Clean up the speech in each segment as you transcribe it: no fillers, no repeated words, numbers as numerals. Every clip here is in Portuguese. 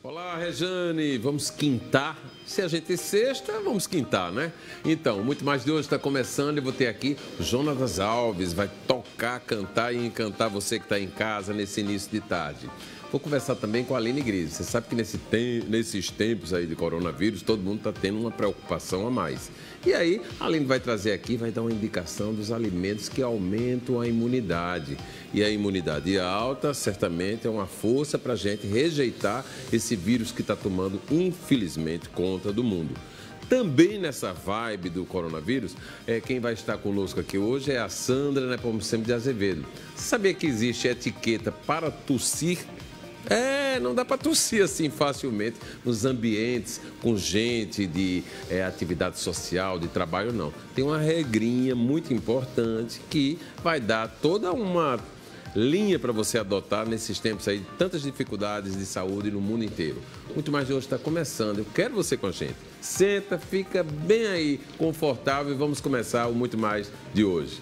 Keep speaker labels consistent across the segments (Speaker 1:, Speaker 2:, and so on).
Speaker 1: Olá, Rejane, vamos quintar? Se a gente sexta, vamos quintar, né? Então, Muito Mais de Hoje está começando e vou ter aqui Jonatas Alves, vai tocar, cantar e encantar você que está em casa nesse início de tarde. Vou conversar também com a Aline Grise. Você sabe que nesses tempos aí de coronavírus, todo mundo está tendo uma preocupação a mais. E aí, a Aline vai trazer aqui, vai dar uma indicação dos alimentos que aumentam a imunidade. E a imunidade alta, certamente, é uma força para a gente rejeitar esse vírus que está tomando, infelizmente, conta do mundo. Também nessa vibe do coronavírus, quem vai estar conosco aqui hoje é a Sandra Nepomuceno de Azevedo. Você sabia que existe etiqueta para tossir? Não dá para tossir assim facilmente nos ambientes com gente de atividade social, de trabalho, não. Tem uma regrinha muito importante que vai dar toda uma linha para você adotar nesses tempos aí de tantas dificuldades de saúde no mundo inteiro. Muito Mais de Hoje está começando. Eu quero você com a gente. Senta, fica bem aí, confortável e vamos começar o Muito Mais de Hoje.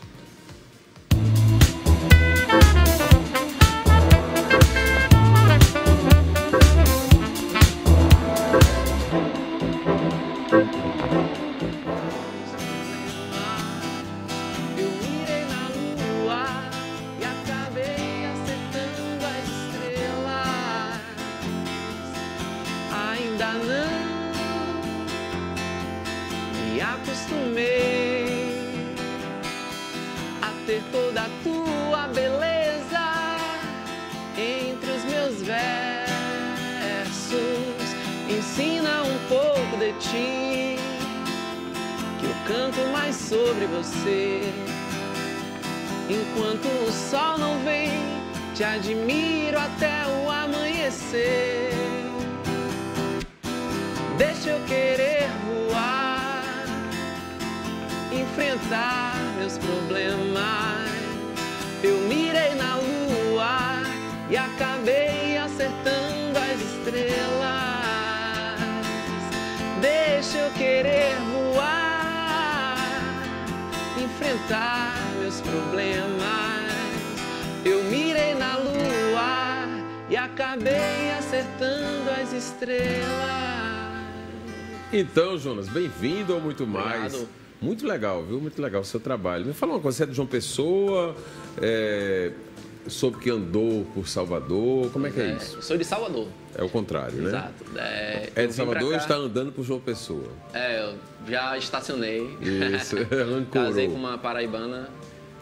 Speaker 2: Toda a tua beleza entre os meus versos, ensina um pouco de ti, que eu canto mais sobre você. Enquanto o sol não vem, te admiro até o amanhecer. Deixa eu querer voar, enfrentar meus problemas. Eu mirei na lua e acabei acertando as estrelas. Deixa eu querer voar, enfrentar meus problemas. Eu mirei na lua e acabei acertando as estrelas.
Speaker 1: Então, Jonas, bem-vindo ao Muito Mais.
Speaker 2: Obrigado.
Speaker 1: Muito legal, viu? Muito legal o seu trabalho. Me fala uma coisa, você é de João Pessoa, soube que andou por Salvador, como é que é isso?
Speaker 2: Sou de Salvador.
Speaker 1: É o contrário, né?
Speaker 2: Exato.
Speaker 1: É de Salvador e está andando por João Pessoa.
Speaker 2: Eu já estacionei.
Speaker 1: Isso, ancorou.
Speaker 2: Casei com uma paraibana.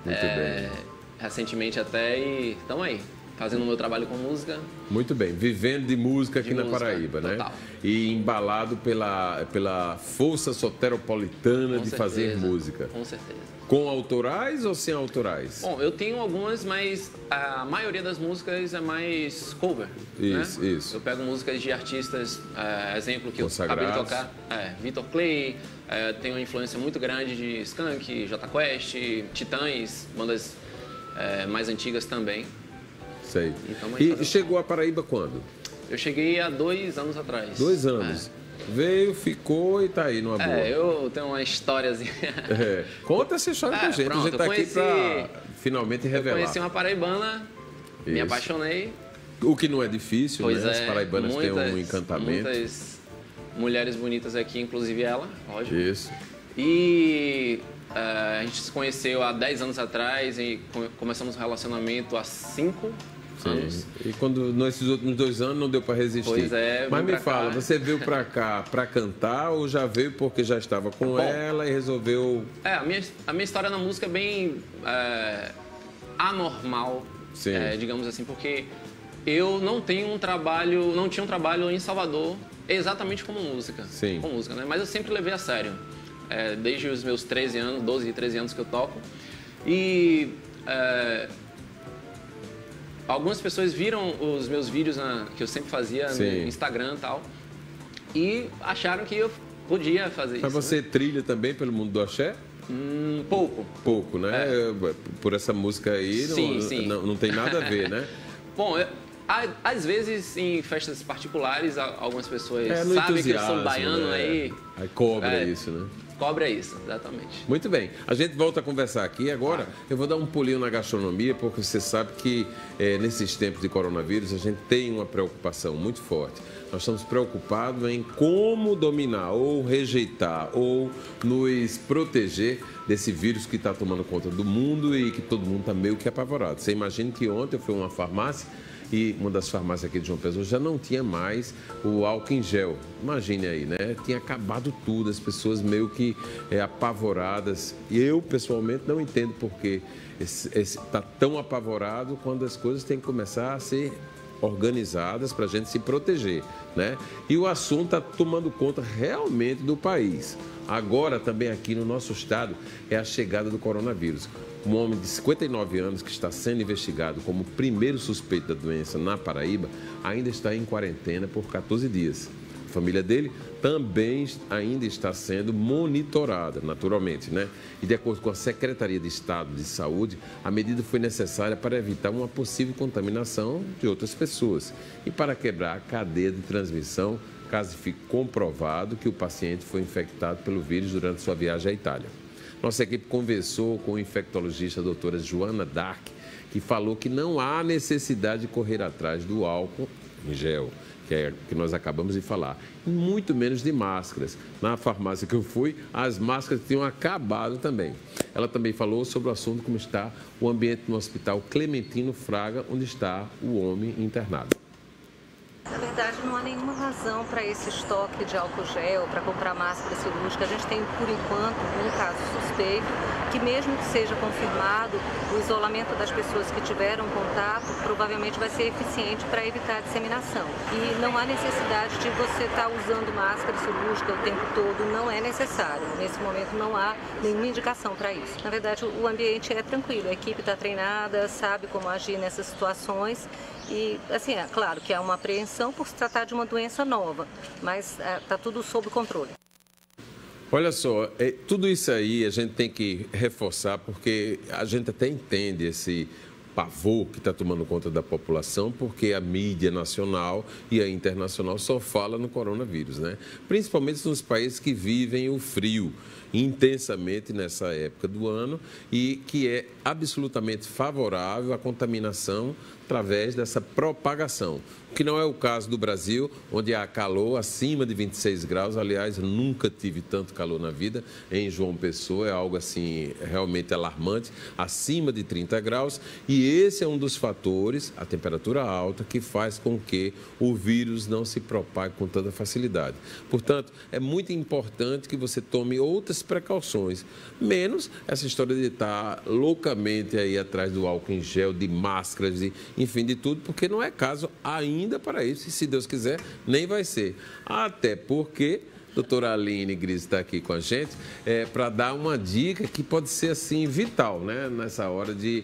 Speaker 1: Muito bem.
Speaker 2: Recentemente até e estamos aí. Fazendo o meu trabalho com música.
Speaker 1: Muito bem, vivendo de música aqui na Paraíba,
Speaker 2: total.
Speaker 1: né? E embalado pela força soteropolitana de fazer música.
Speaker 2: Com certeza.
Speaker 1: Com autorais ou sem autorais?
Speaker 2: Bom, eu tenho algumas, mas a maioria das músicas é mais cover.
Speaker 1: Isso,
Speaker 2: né?
Speaker 1: isso.
Speaker 2: Eu pego músicas de artistas, exemplo que
Speaker 1: consagrados.
Speaker 2: Eu acabei de tocar, Vitor Clay, tem uma influência muito grande de Skank, Jota Quest, Titãs, bandas mais antigas também.
Speaker 1: Sei.
Speaker 2: Então,
Speaker 1: e chegou a Paraíba quando?
Speaker 2: Eu cheguei há 2 anos atrás.
Speaker 1: 2 anos. Veio, ficou e tá aí numa boa.
Speaker 2: Eu tenho uma históriazinha.
Speaker 1: Conta essa história pra gente.
Speaker 2: Pronto,
Speaker 1: a gente tá aqui pra finalmente revelar.
Speaker 2: Eu conheci uma paraibana, me apaixonei.
Speaker 1: O que não é difícil,
Speaker 2: pois
Speaker 1: né? As paraibanas têm um encantamento.
Speaker 2: Muitas mulheres bonitas aqui, inclusive ela, lógico.
Speaker 1: Isso.
Speaker 2: E a gente se conheceu há 10 anos atrás e começamos um relacionamento há 5 anos.
Speaker 1: E quando nesses últimos 2 anos não deu para resistir.
Speaker 2: Pois é.
Speaker 1: Mas me fala, você veio para cá para cantar ou já veio porque já estava com ela e resolveu...
Speaker 2: A minha história na música é bem anormal, digamos assim, porque eu não tinha um trabalho em Salvador exatamente como música.
Speaker 1: Sim.
Speaker 2: Com música, né? Mas eu sempre levei a sério. Desde os meus 13 anos, 12 e 13 anos que eu toco. E algumas pessoas viram os meus vídeos que eu sempre fazia no Instagram e tal, e acharam que eu podia fazer isso.
Speaker 1: Mas você trilha também pelo mundo do axé?
Speaker 2: Pouco.
Speaker 1: Pouco, né? Por essa música aí,
Speaker 2: sim.
Speaker 1: Não tem nada a ver, né?
Speaker 2: Bom, às vezes em festas particulares, algumas pessoas
Speaker 1: no
Speaker 2: sabem que eu sou
Speaker 1: entusiasmo,
Speaker 2: baiano,
Speaker 1: né?
Speaker 2: aí
Speaker 1: cobra isso, né?
Speaker 2: Cobre é isso, exatamente.
Speaker 1: Muito bem. A gente volta a conversar aqui. Agora, eu vou dar um pulinho na gastronomia, porque você sabe que nesses tempos de coronavírus, a gente tem uma preocupação muito forte. Nós estamos preocupados em como dominar ou rejeitar ou nos proteger desse vírus que está tomando conta do mundo e que todo mundo está meio que apavorado. Você imagina que ontem eu fui a uma farmácia e uma das farmácias aqui de João Pessoa já não tinha mais o álcool em gel. Imagine aí, né? Tinha acabado tudo, as pessoas meio que apavoradas. E eu, pessoalmente, não entendo por que está tão apavorado quando as coisas têm que começar a ser organizadas para a gente se proteger, né? E o assunto está tomando conta realmente do país. Agora, também aqui no nosso estado, é a chegada do coronavírus. Um homem de 59 anos que está sendo investigado como primeiro suspeito da doença na Paraíba ainda está em quarentena por 14 dias. A família dele também ainda está sendo monitorada, naturalmente, né? E de acordo com a Secretaria de Estado de Saúde, a medida foi necessária para evitar uma possível contaminação de outras pessoas e para quebrar a cadeia de transmissão, caso fique comprovado que o paciente foi infectado pelo vírus durante sua viagem à Itália. Nossa equipe conversou com o infectologista a doutora Joana Dark, que falou que não há necessidade de correr atrás do álcool em gel, que nós acabamos de falar, e muito menos de máscaras. Na farmácia que eu fui, as máscaras tinham acabado também. Ela também falou sobre o assunto, como está o ambiente no Hospital Clementino Fraga, onde está o homem internado.
Speaker 3: Na verdade, não há nenhuma razão para esse estoque de álcool gel, para comprar máscara cirúrgica. A gente tem, por enquanto, um caso suspeito, que mesmo que seja confirmado, o isolamento das pessoas que tiveram contato provavelmente vai ser eficiente para evitar a disseminação. E não há necessidade de você estar usando máscara cirúrgica o tempo todo, não é necessário. Nesse momento não há nenhuma indicação para isso. Na verdade, o ambiente é tranquilo, a equipe está treinada, sabe como agir nessas situações. E, assim, é claro que há uma apreensão por se tratar de uma doença nova, mas está tudo sob controle.
Speaker 1: Olha só, tudo isso aí a gente tem que reforçar, porque a gente até entende esse pavor que está tomando conta da população, porque a mídia nacional e a internacional só fala no coronavírus, né? Principalmente nos países que vivem o frio intensamente nessa época do ano e que é absolutamente favorável à contaminação através dessa propagação, o que não é o caso do Brasil, onde há calor acima de 26 graus. Aliás, eu nunca tive tanto calor na vida. Em João Pessoa é algo assim realmente alarmante, acima de 30 graus, e esse é um dos fatores, a temperatura alta, que faz com que o vírus não se propague com tanta facilidade. Portanto, é muito importante que você tome outras precauções, menos essa história de estar loucamente aí atrás do álcool em gel, de máscaras, enfim, de tudo, porque não é caso ainda para isso, e se Deus quiser, nem vai ser. Até porque a doutora Aline Gris está aqui com a gente para dar uma dica que pode ser assim vital, né? Nessa hora de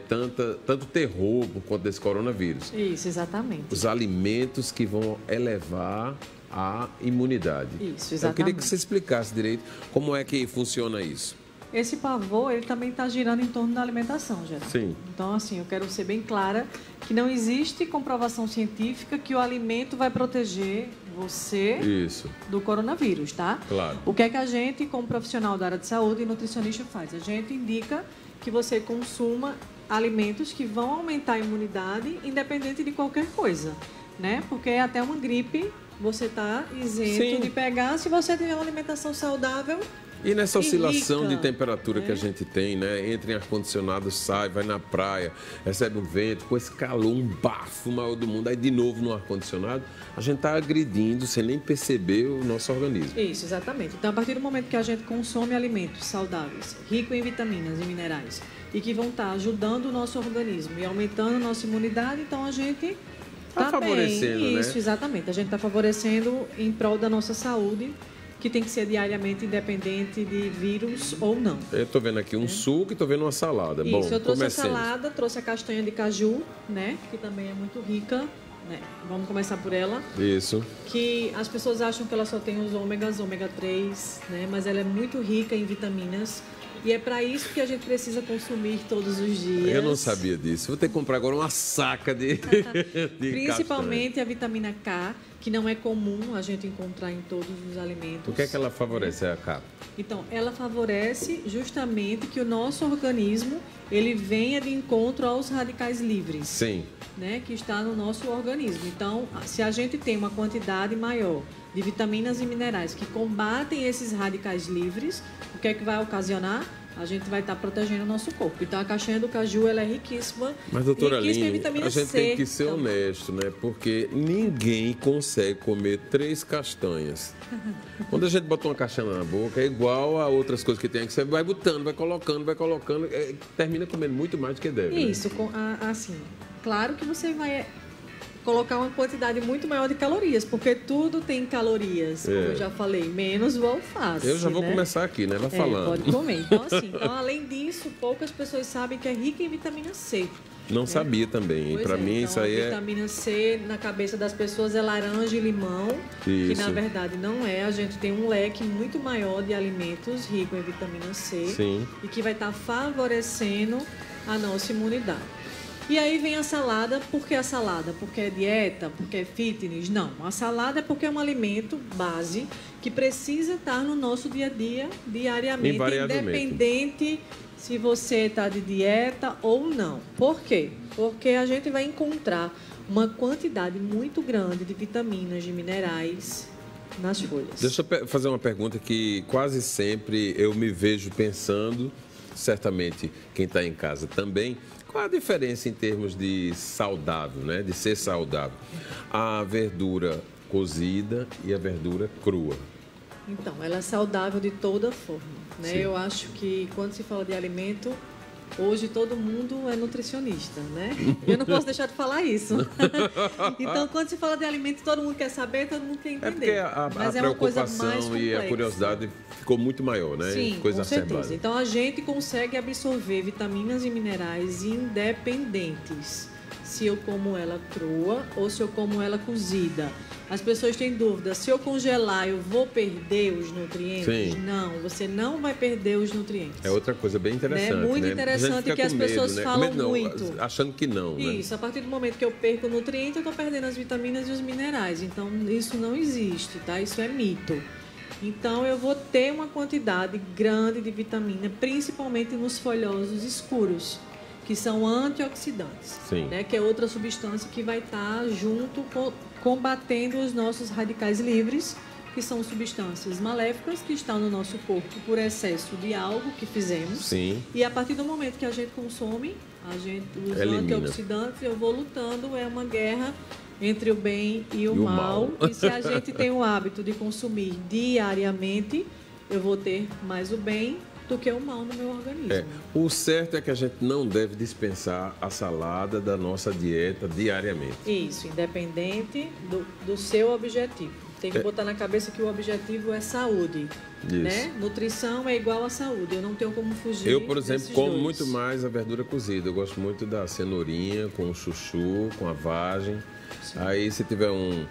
Speaker 1: tanto terror por conta desse coronavírus.
Speaker 4: Isso, exatamente.
Speaker 1: Os alimentos que vão elevar a imunidade.
Speaker 4: Isso, exatamente.
Speaker 1: Eu queria que você explicasse direito como é que funciona isso.
Speaker 4: Esse pavor, ele também está girando em torno da alimentação, Geraldo.
Speaker 1: Sim.
Speaker 4: Então, assim, eu quero ser bem clara que não existe comprovação científica que o alimento vai proteger você do coronavírus, tá?
Speaker 1: Claro.
Speaker 4: O que é que a gente, como profissional da área de saúde e nutricionista, faz? A gente indica que você consuma alimentos que vão aumentar a imunidade, independente de qualquer coisa, né? Porque até uma gripe você está isento de pegar se você tiver uma alimentação saudável.
Speaker 1: E nessa oscilação
Speaker 4: rica,
Speaker 1: de temperatura que a gente tem, né? Entra em ar-condicionado, sai, vai na praia, recebe um vento, com esse calor, um bafo maior do mundo, aí de novo no ar-condicionado, a gente está agredindo sem nem perceber o nosso organismo.
Speaker 4: Isso, exatamente. Então, a partir do momento que a gente consome alimentos saudáveis, ricos em vitaminas e minerais, e que vão estar ajudando o nosso organismo e aumentando a nossa imunidade, então a gente está
Speaker 1: favorecendo,
Speaker 4: bem.
Speaker 1: né?
Speaker 4: Isso, exatamente. A gente está favorecendo em prol da nossa saúde, que tem que ser diariamente, independente de vírus ou não.
Speaker 1: Eu estou vendo aqui um suco e estou vendo uma salada.
Speaker 4: Isso,
Speaker 1: bom,
Speaker 4: eu trouxe
Speaker 1: comecemos.
Speaker 4: a salada, trouxe a castanha de caju, né? Que também é muito rica, né? Vamos começar por ela.
Speaker 1: Isso.
Speaker 4: Que as pessoas acham que ela só tem os ômega 3, né? Mas ela é muito rica em vitaminas E é para isso que a gente precisa consumir todos os dias.
Speaker 1: Eu não sabia disso. Vou ter que comprar agora uma saca de
Speaker 4: Principalmente
Speaker 1: castanha.
Speaker 4: a vitamina K, que não é comum a gente encontrar em todos os alimentos.
Speaker 1: O que é que ela favorece, a K?
Speaker 4: Então, ela favorece justamente que o nosso organismo ele venha de encontro aos radicais livres.
Speaker 1: Sim.
Speaker 4: Né, que está no nosso organismo. Então, se a gente tem uma quantidade maior de vitaminas e minerais que combatem esses radicais livres, o que é que vai ocasionar? A gente vai estar protegendo o nosso corpo. Então, a castanha do caju ela é riquíssima.
Speaker 1: Mas, doutora
Speaker 4: riquíssima em
Speaker 1: Aline,
Speaker 4: vitamina
Speaker 1: a gente
Speaker 4: C
Speaker 1: tem que ser
Speaker 4: também.
Speaker 1: honesto, né? Porque ninguém consegue comer 3 castanhas. Quando a gente bota uma castanha na boca, é igual a outras coisas que tem, que você vai botando, vai colocando, termina comendo muito mais do que deve.
Speaker 4: Isso, assim, claro que você vai colocar uma quantidade muito maior de calorias, porque tudo tem calorias, como eu já falei, menos o alface.
Speaker 1: Eu já vou
Speaker 4: né?
Speaker 1: começar aqui, né? Vai falando.
Speaker 4: Pode comer. Então, assim, além disso, poucas pessoas sabem que é rica em vitamina C.
Speaker 1: Não sabia também. E para mim
Speaker 4: então,
Speaker 1: isso aí
Speaker 4: a vitamina C na cabeça das pessoas é laranja e limão, que na verdade não é. A gente tem um leque muito maior de alimentos ricos em vitamina C.
Speaker 1: Sim.
Speaker 4: E que vai estar favorecendo a nossa imunidade. E aí vem a salada. Por que a salada? Porque é dieta? Porque é fitness? Não. A salada é porque é um alimento base que precisa estar no nosso dia a dia, diariamente, independente se você está de dieta ou não. Por quê? Porque a gente vai encontrar uma quantidade muito grande de vitaminas, de minerais nas folhas.
Speaker 1: Deixa eu fazer uma pergunta que quase sempre eu me vejo pensando, certamente quem está em casa também. Qual a diferença em termos de saudável, né? De ser saudável? A verdura cozida e a verdura crua.
Speaker 4: Então, ela é saudável de toda forma, né?
Speaker 1: Sim.
Speaker 4: Eu acho que quando se fala de alimento, hoje todo mundo é nutricionista, né? Eu não posso deixar de falar isso. Então, quando se fala de alimento, todo mundo quer saber, todo mundo quer entender.
Speaker 1: É porque a
Speaker 4: Mas é uma coisa mais
Speaker 1: preocupação e a
Speaker 4: complexa.
Speaker 1: curiosidade ficou muito maior, né?
Speaker 4: Sim,
Speaker 1: Coisa
Speaker 4: com certeza.
Speaker 1: acerbada.
Speaker 4: Então, a gente consegue absorver vitaminas e minerais independentes. Se eu como ela crua ou se eu como ela cozida. As pessoas têm dúvida, se eu congelar, eu vou perder os nutrientes?
Speaker 1: Sim.
Speaker 4: Não, você não vai perder os nutrientes.
Speaker 1: É outra coisa bem interessante,
Speaker 4: Muito
Speaker 1: né?
Speaker 4: interessante
Speaker 1: A gente fica
Speaker 4: que as
Speaker 1: com medo,
Speaker 4: pessoas
Speaker 1: né?
Speaker 4: falam
Speaker 1: Não,
Speaker 4: muito.
Speaker 1: achando que não, né?
Speaker 4: Isso, a partir do momento que eu perco o nutriente, eu estou perdendo as vitaminas e os minerais. Então, isso não existe, tá? Isso é mito. Então, eu vou ter uma quantidade grande de vitamina, principalmente nos folhosos escuros, que são antioxidantes,
Speaker 1: Sim.
Speaker 4: né? Que é outra substância que vai estar junto combatendo os nossos radicais livres, que são substâncias maléficas que estão no nosso corpo por excesso de algo que fizemos.
Speaker 1: Sim.
Speaker 4: E a partir do momento que a gente consome, os
Speaker 1: Elimina.
Speaker 4: antioxidantes, eu vou lutando, é uma guerra entre o bem e o mal. E se a gente tem o hábito de consumir diariamente, eu vou ter mais o bem do que o mal no meu organismo.
Speaker 1: O certo é que a gente não deve dispensar a salada da nossa dieta diariamente.
Speaker 4: Isso, independente do seu objetivo. Tem que botar na cabeça que o objetivo é saúde.
Speaker 1: Isso.
Speaker 4: Né? Nutrição é igual à saúde. Eu não tenho como fugir.
Speaker 1: Eu, por exemplo,
Speaker 4: desses
Speaker 1: como
Speaker 4: dois.
Speaker 1: muito mais a verdura cozida. Eu gosto muito da cenourinha com o chuchu, com a vagem.
Speaker 4: Sim.
Speaker 1: Aí, se tiver um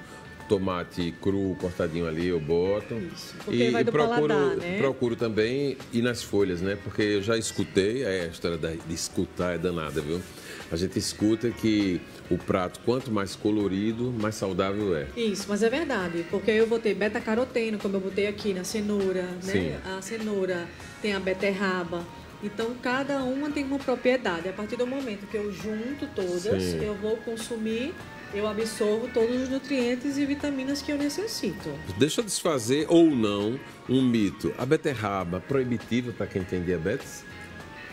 Speaker 1: tomate cru cortadinho ali, eu boto.
Speaker 4: Isso, porque vai do paladar, né?
Speaker 1: Procuro também ir nas folhas, né? Porque eu já escutei, a história de escutar é danada, viu? A gente escuta que o prato, quanto mais colorido, mais saudável é.
Speaker 4: Isso, mas é verdade, porque eu vou ter beta-caroteno, como eu botei aqui na cenoura,
Speaker 1: Sim.
Speaker 4: né? A cenoura tem a beterraba. Então, cada uma tem uma propriedade. A partir do momento que eu junto todas,
Speaker 1: Sim.
Speaker 4: eu vou consumir, eu absorvo todos os nutrientes e vitaminas que eu necessito.
Speaker 1: Deixa eu desfazer ou não um mito. A beterraba proibitiva para quem tem diabetes?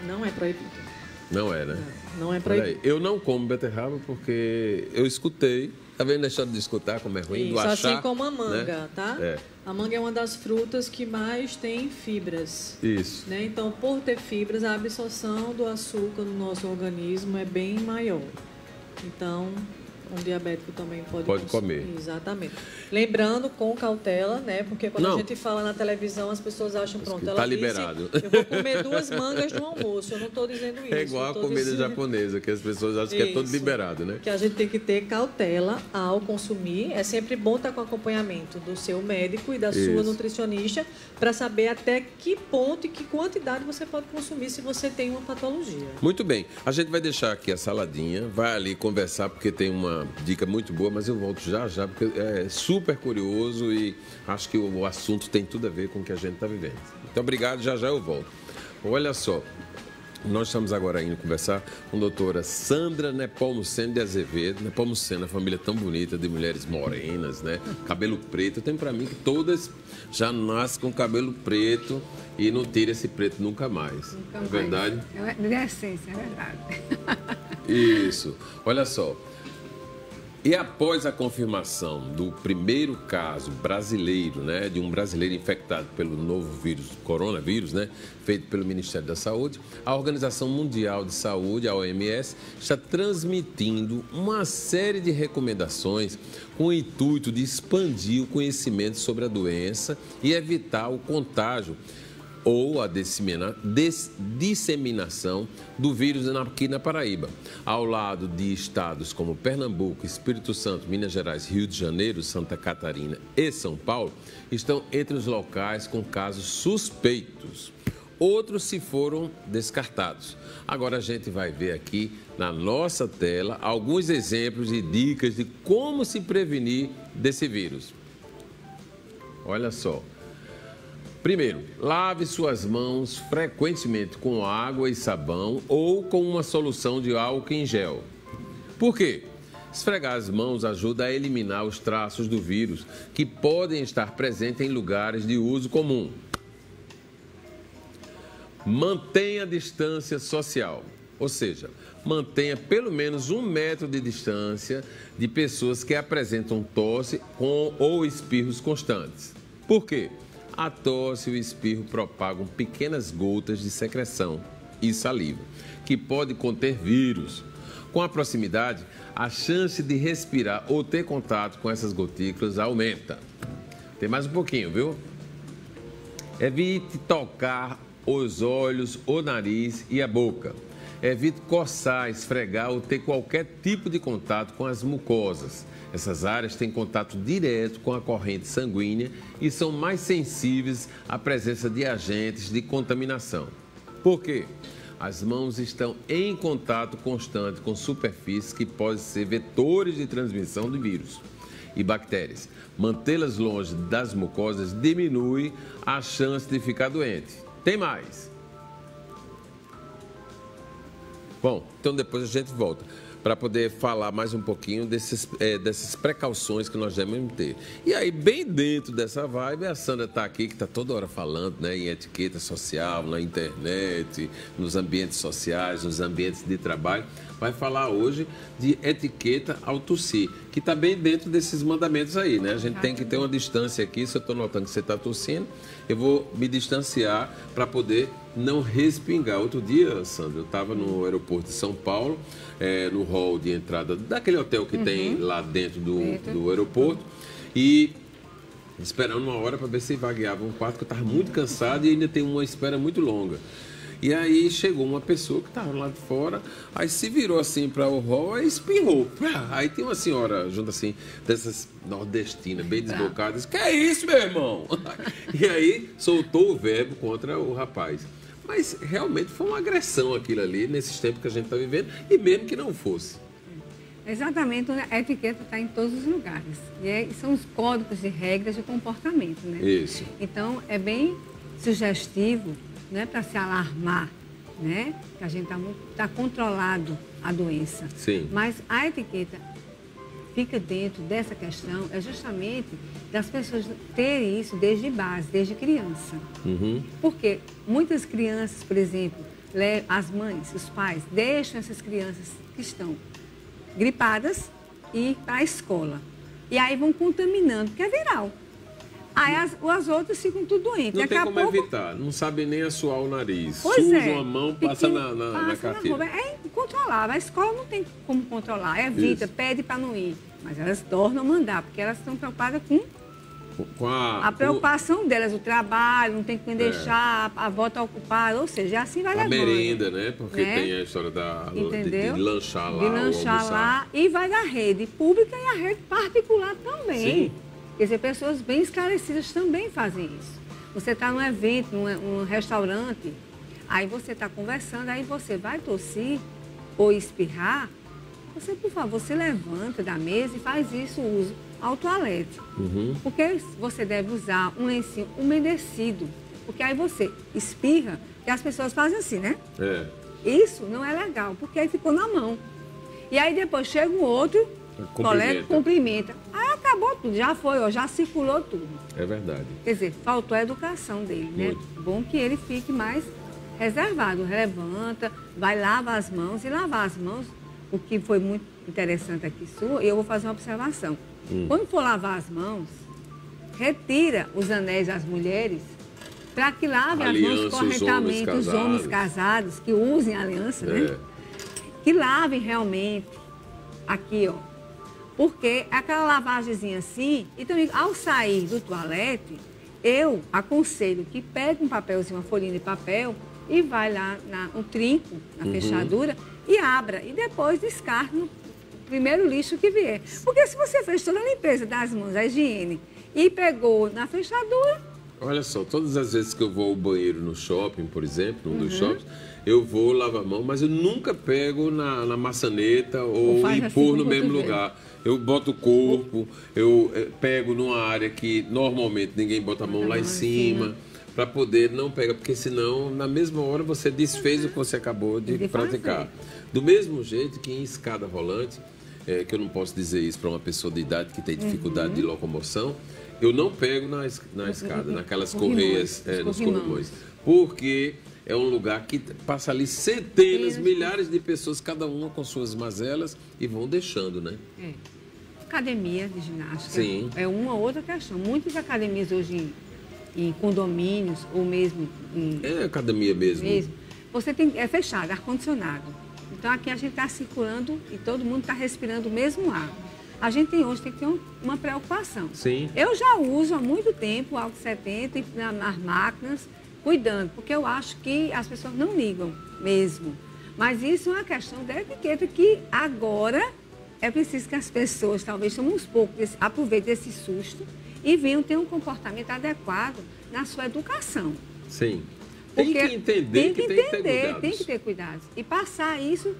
Speaker 4: Não é proibido.
Speaker 1: Não é, né?
Speaker 4: Não é
Speaker 1: Olha
Speaker 4: proibido.
Speaker 1: aí, eu não como beterraba porque eu escutei. Tá vendo? Deixando de escutar como é ruim, do
Speaker 4: Isso,
Speaker 1: achar.
Speaker 4: assim como a manga,
Speaker 1: né?
Speaker 4: tá?
Speaker 1: É.
Speaker 4: A manga é uma das frutas que mais tem fibras.
Speaker 1: Isso.
Speaker 4: Né? Então, por ter fibras, a absorção do açúcar no nosso organismo é bem maior. Então, um diabético também pode
Speaker 1: comer.
Speaker 4: Exatamente. Lembrando, com cautela, né? Porque quando a gente fala na televisão, as pessoas acham, pronto, ela
Speaker 1: liberado.
Speaker 4: Eu vou comer 2 mangas no almoço. Eu não estou dizendo isso.
Speaker 1: É igual a comida japonesa, que as pessoas acham que é todo liberado, né?
Speaker 4: Que a gente tem que ter cautela ao consumir. É sempre bom estar com acompanhamento do seu médico e da sua nutricionista para saber até que ponto e que quantidade você pode consumir se você tem uma patologia.
Speaker 1: Muito bem. A gente vai deixar aqui a saladinha, vai ali conversar, porque tem uma dica muito boa, mas eu volto já, porque é super curioso e acho que o assunto tem tudo a ver com o que a gente está vivendo. Então, obrigado, já eu volto. Olha só, nós estamos agora indo conversar com a doutora Sandra Nepomuceno de Azevedo. Nepomuceno, a família tão bonita de mulheres morenas, né? Cabelo preto. Eu tenho para mim que todas já nascem com cabelo preto e não tira esse preto nunca mais. Nunca mais. Verdade?
Speaker 5: É essência, é verdade.
Speaker 1: Isso. Olha só. E após a confirmação do primeiro caso brasileiro, né, de um brasileiro infectado pelo novo vírus, coronavírus, né, feito pelo Ministério da Saúde, a Organização Mundial de Saúde, a OMS, está transmitindo uma série de recomendações com o intuito de expandir o conhecimento sobre a doença e evitar o contágio ou a disseminação do vírus aqui na Paraíba. Ao lado de estados como Pernambuco, Espírito Santo, Minas Gerais, Rio de Janeiro, Santa Catarina e São Paulo, estão entre os locais com casos suspeitos. Outros se foram descartados. Agora a gente vai ver aqui na nossa tela alguns exemplos e dicas de como se prevenir desse vírus. Olha só. Primeiro, lave suas mãos frequentemente com água e sabão ou com uma solução de álcool em gel. Por quê? Esfregar as mãos ajuda a eliminar os traços do vírus que podem estar presentes em lugares de uso comum. Mantenha a distância social, ou seja, mantenha pelo menos 1 metro de distância de pessoas que apresentam tosse ou espirros constantes. Por quê? A tosse e o espirro propagam pequenas gotas de secreção e saliva, que pode conter vírus. Com a proximidade, a chance de respirar ou ter contato com essas gotículas aumenta. Tem mais um pouquinho, viu? Evite tocar os olhos, o nariz e a boca. Evite coçar, esfregar ou ter qualquer tipo de contato com as mucosas. Essas áreas têm contato direto com a corrente sanguínea e são mais sensíveis à presença de agentes de contaminação. Por quê? As mãos estão em contato constante com superfícies que podem ser vetores de transmissão de vírus e bactérias. Mantê-las longe das mucosas diminui a chance de ficar doente. Tem mais. Bom, então depois a gente volta para poder falar mais um pouquinho dessas precauções que nós devemos ter. E aí, bem dentro dessa vibe, a Sandra está aqui, que está toda hora falando, né, em etiqueta social, na internet, nos ambientes sociais, nos ambientes de trabalho. Vai falar hoje de etiqueta ao tossir, que está bem dentro desses mandamentos aí, né? A gente tem que ter uma distância aqui. Se eu estou notando que você está tossindo, eu vou me distanciar para poder não respingar. Outro dia, Sandra, eu estava no aeroporto de São Paulo, no hall de entrada daquele hotel que tem lá dentro do aeroporto, e esperando uma hora para ver se vagueava um quarto, que eu estava muito cansado e ainda tem uma espera muito longa. E aí chegou uma pessoa que estava lá de fora, aí se virou assim para o hall e espirrou. Aí tem uma senhora junto assim, dessas nordestinas, bem desbocadas, que é isso, meu irmão? E aí soltou o verbo contra o rapaz. Mas realmente foi uma agressão aquilo ali, nesses tempos que a gente está vivendo, e mesmo que não fosse.
Speaker 5: Exatamente, a etiqueta está em todos os lugares. E são os códigos de regras de comportamento, né?
Speaker 1: Isso.
Speaker 5: Então, é bem sugestivo, né, para se alarmar, né? Que a gente está controlado a doença.
Speaker 1: Sim.
Speaker 5: Mas a etiqueta fica dentro dessa questão, é justamente das pessoas terem isso desde base, desde criança. Porque muitas crianças, por exemplo, as mães, os pais, deixam essas crianças que estão gripadas ir para a escola. E aí vão contaminando, porque é viral. Aí as outras ficam tudo doentes.
Speaker 1: Não tem como evitar, não sabe nem assoar o nariz.
Speaker 5: Pois
Speaker 1: Suja uma mão, passa na
Speaker 5: carteira. controlar. A escola não tem como controlar. Evita, pede para não ir. Mas elas tornam mandar, porque elas estão preocupadas com a preocupação delas, o trabalho, não tem que deixar, a avó está ocupada, ou seja, assim vai levando.
Speaker 1: A merenda, né? Porque tem a história de lanchar lá.
Speaker 5: De lanchar lá e vai da rede pública e a rede particular também. Sim. Quer dizer, pessoas bem esclarecidas também fazem isso. Você está num evento, num restaurante, aí você está conversando, aí você vai tossir ou espirrar, você, por favor, se levanta da mesa e faz isso, uso ao toalete. Porque você deve usar um lencinho umedecido, porque aí você espirra e as pessoas fazem assim, né? Isso não é legal, porque aí ficou na mão. E aí depois chega um outro, colega, cumprimenta. Aí acabou tudo, já foi, ó, já circulou tudo.
Speaker 1: É verdade.
Speaker 5: Quer dizer, faltou a educação dele, né? Bom que ele fique mais reservado, levanta, vai lavar as mãos e lavar as mãos. O que foi muito interessante aqui sua, e eu vou fazer uma observação. Quando for lavar as mãos, retira os anéis das mulheres para que lavem as mãos corretamente, os homens casados, que usem aliança, né? Que lavem realmente aqui, ó. Porque aquela lavagemzinha assim, e também ao sair do toalete, eu aconselho que pegue um papelzinho, uma folhinha de papel e vai lá no trinco, na fechadura, e abra. E depois descarte no primeiro lixo que vier. Porque se você fez toda a limpeza das mãos, a higiene, e pegou na fechadura...
Speaker 1: Olha só, todas as vezes que eu vou ao banheiro no shopping, por exemplo, num dos shoppings, eu vou lavar a mão, mas eu nunca pego na maçaneta ou pôr no mesmo lugar. Eu boto o corpo, eu pego numa área que normalmente ninguém bota a mão lá em cima, para poder não pegar, porque senão, na mesma hora, você desfez o que você acabou de praticar. Do mesmo jeito que em escada rolante, que eu não posso dizer isso para uma pessoa de idade que tem dificuldade de locomoção, eu não pego na escada, naquelas correias, nos corrimões, porque é um lugar que passa ali centenas, milhares de pessoas, cada uma com suas mazelas, e vão deixando, né?
Speaker 5: Academia de ginástica é uma outra questão. Muitas academias hoje em condomínios ou mesmo em...
Speaker 1: academia mesmo.
Speaker 5: Você tem, é fechado, ar-condicionado. Então aqui a gente está circulando e todo mundo está respirando o mesmo ar. A gente hoje tem que ter uma preocupação. Eu já uso há muito tempo o álcool 70 nas máquinas, cuidando, porque eu acho que as pessoas não ligam mesmo. Mas isso é uma questão da etiqueta que agora é preciso que as pessoas, talvez uns poucos, aproveitem esse susto e venham ter um comportamento adequado na sua educação.
Speaker 1: Sim. Tem que entender que
Speaker 5: tem que ter cuidados. E passar isso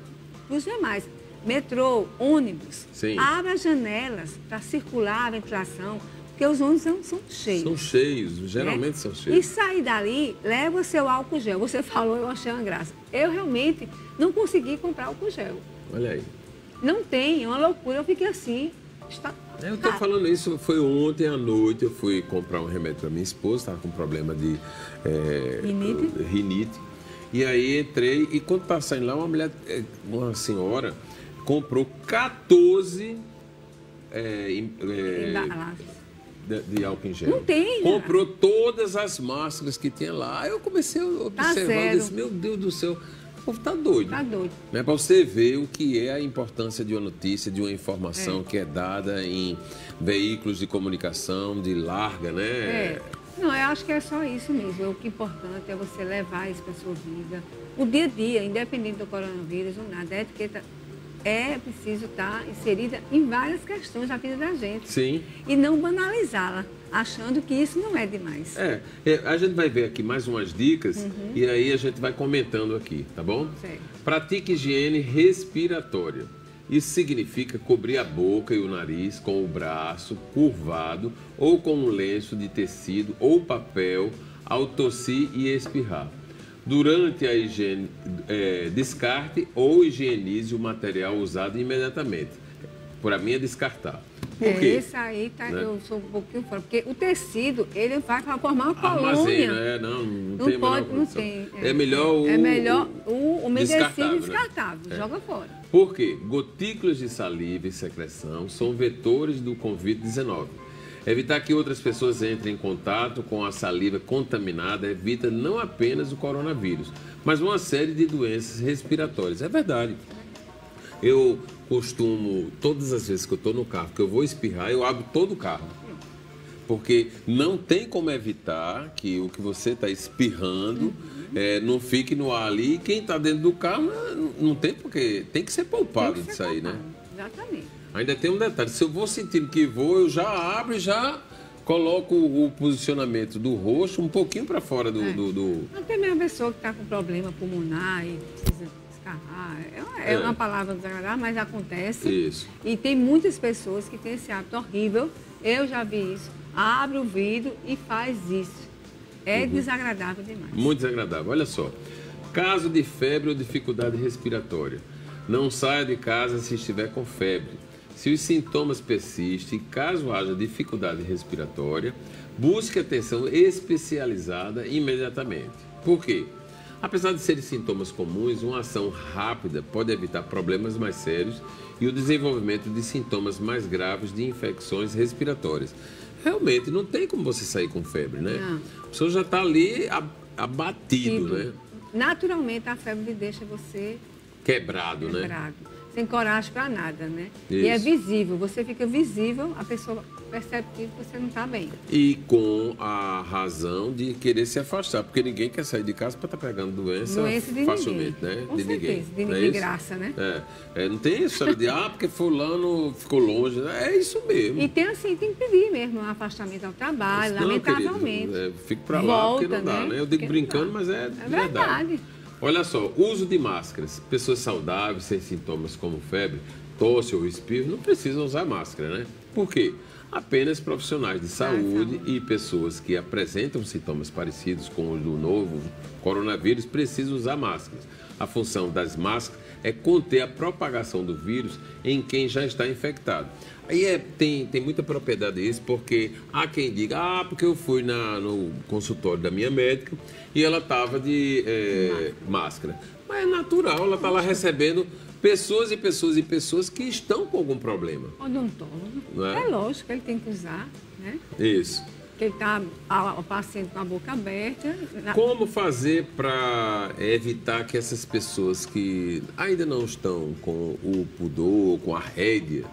Speaker 5: para os demais. Metrô, ônibus, abra as janelas para circular a ventilação, porque os ônibus são cheios.
Speaker 1: São cheios, geralmente são cheios.
Speaker 5: E sair dali, leva seu álcool gel. Você falou, eu achei uma graça. Eu realmente não consegui comprar álcool gel.
Speaker 1: Olha aí.
Speaker 5: Não tem, é uma loucura. Eu fiquei assim...
Speaker 1: Eu estou falando isso, foi ontem à noite, eu fui comprar um remédio para minha esposa, estava com problema de rinite. E aí entrei, e quando estava saindo lá, uma senhora comprou 14 de álcool em gel.
Speaker 5: Não tem.
Speaker 1: Comprou todas as máscaras que tinha lá. Aí eu comecei a observar, disse, meu Deus do céu, o povo tá doido.
Speaker 5: Tá doido.
Speaker 1: Para você ver o que é a importância de uma notícia, de uma informação que é dada em veículos de comunicação de larga, né?
Speaker 5: Não, eu acho que é só isso mesmo. O que é importante é você levar isso para a sua vida. O dia a dia, independente do coronavírus ou nada, a etiqueta é preciso estar inserida em várias questões da vida da gente.
Speaker 1: Sim.
Speaker 5: E não banalizá-la, achando que isso não é demais.
Speaker 1: A gente vai ver aqui mais umas dicas e aí a gente vai comentando aqui, tá bom?
Speaker 5: Certo.
Speaker 1: Pratique higiene respiratória. Isso significa cobrir a boca e o nariz com o braço curvado ou com um lenço de tecido ou papel ao tossir e espirrar. Durante a higiene, descarte ou higienize o material usado imediatamente. Para mim é descartar. Por quê?
Speaker 5: Esse aí eu sou um pouquinho fora, porque o tecido, ele vai formar uma colônia.
Speaker 1: Não tem
Speaker 5: pode,
Speaker 1: não
Speaker 5: tem.
Speaker 1: É melhor
Speaker 5: o umedecido descartável, joga fora.
Speaker 1: Por quê? Gotículas de saliva e secreção são vetores do Covid-19. Evitar que outras pessoas entrem em contato com a saliva contaminada evita não apenas o coronavírus, mas uma série de doenças respiratórias. É verdade. Eu costumo, todas as vezes que eu estou no carro, que eu vou espirrar, eu abro todo o carro. Porque não tem como evitar que o que você está espirrando não fique no ar ali. E quem está dentro do carro não tem porque tem que ser poupado disso aí, né?
Speaker 5: Exatamente.
Speaker 1: Ainda tem um detalhe, se eu vou sentindo que vou, eu já abro e já coloco o posicionamento do rosto um pouquinho para fora do...
Speaker 5: Até mesmo a pessoa que está com problema pulmonar e precisa escarrar, é uma palavra desagradável, mas acontece.
Speaker 1: Isso.
Speaker 5: E tem muitas pessoas que têm esse hábito horrível, eu já vi isso, abre o vidro e faz isso. É desagradável demais.
Speaker 1: Muito desagradável, olha só. Caso de febre ou dificuldade respiratória, não saia de casa se estiver com febre. Se os sintomas persistem, caso haja dificuldade respiratória, busque atenção especializada imediatamente. Por quê? Apesar de serem sintomas comuns, uma ação rápida pode evitar problemas mais sérios e o desenvolvimento de sintomas mais graves de infecções respiratórias. Realmente, não tem como você sair com febre, né?
Speaker 5: Não.
Speaker 1: A pessoa já está ali abatido, né?
Speaker 5: Naturalmente, a febre deixa você
Speaker 1: Quebrado, né?
Speaker 5: Sem coragem para nada, né?
Speaker 1: Isso.
Speaker 5: E é visível, você fica visível, a pessoa percebe que você não está bem.
Speaker 1: E com a razão de querer se afastar, porque ninguém quer sair de casa para estar pegando doença
Speaker 5: de
Speaker 1: facilmente,
Speaker 5: ninguém.
Speaker 1: né?
Speaker 5: Com
Speaker 1: de
Speaker 5: certeza,
Speaker 1: ninguém.
Speaker 5: de graça, né?
Speaker 1: Não tem história de, porque fulano ficou longe, né? É isso mesmo.
Speaker 5: E tem assim, tem que pedir mesmo um afastamento ao trabalho,
Speaker 1: Não,
Speaker 5: lamentavelmente.
Speaker 1: querido, fique para lá, porque não dá, né? Eu digo brincando, mas é verdade. Olha só, uso de máscaras. Pessoas saudáveis, sem sintomas como febre, tosse ou espirro, não precisam usar máscara, né? Por quê? Apenas profissionais de saúde e pessoas que apresentam sintomas parecidos com os do novo coronavírus precisam usar máscaras. A função das máscaras é conter a propagação do vírus em quem já está infectado. Aí tem muita propriedade isso, porque há quem diga, porque eu fui no consultório da minha médica e ela estava de máscara. Mas é natural, ela está lá recebendo pessoas e pessoas e pessoas que estão com algum problema.
Speaker 5: Odontólogo. É lógico, ele tem que usar, né?
Speaker 1: Isso.
Speaker 5: Que ele está, o paciente com a boca aberta.
Speaker 1: Como fazer para evitar que essas pessoas que ainda não estão com o pudor, com a rédea,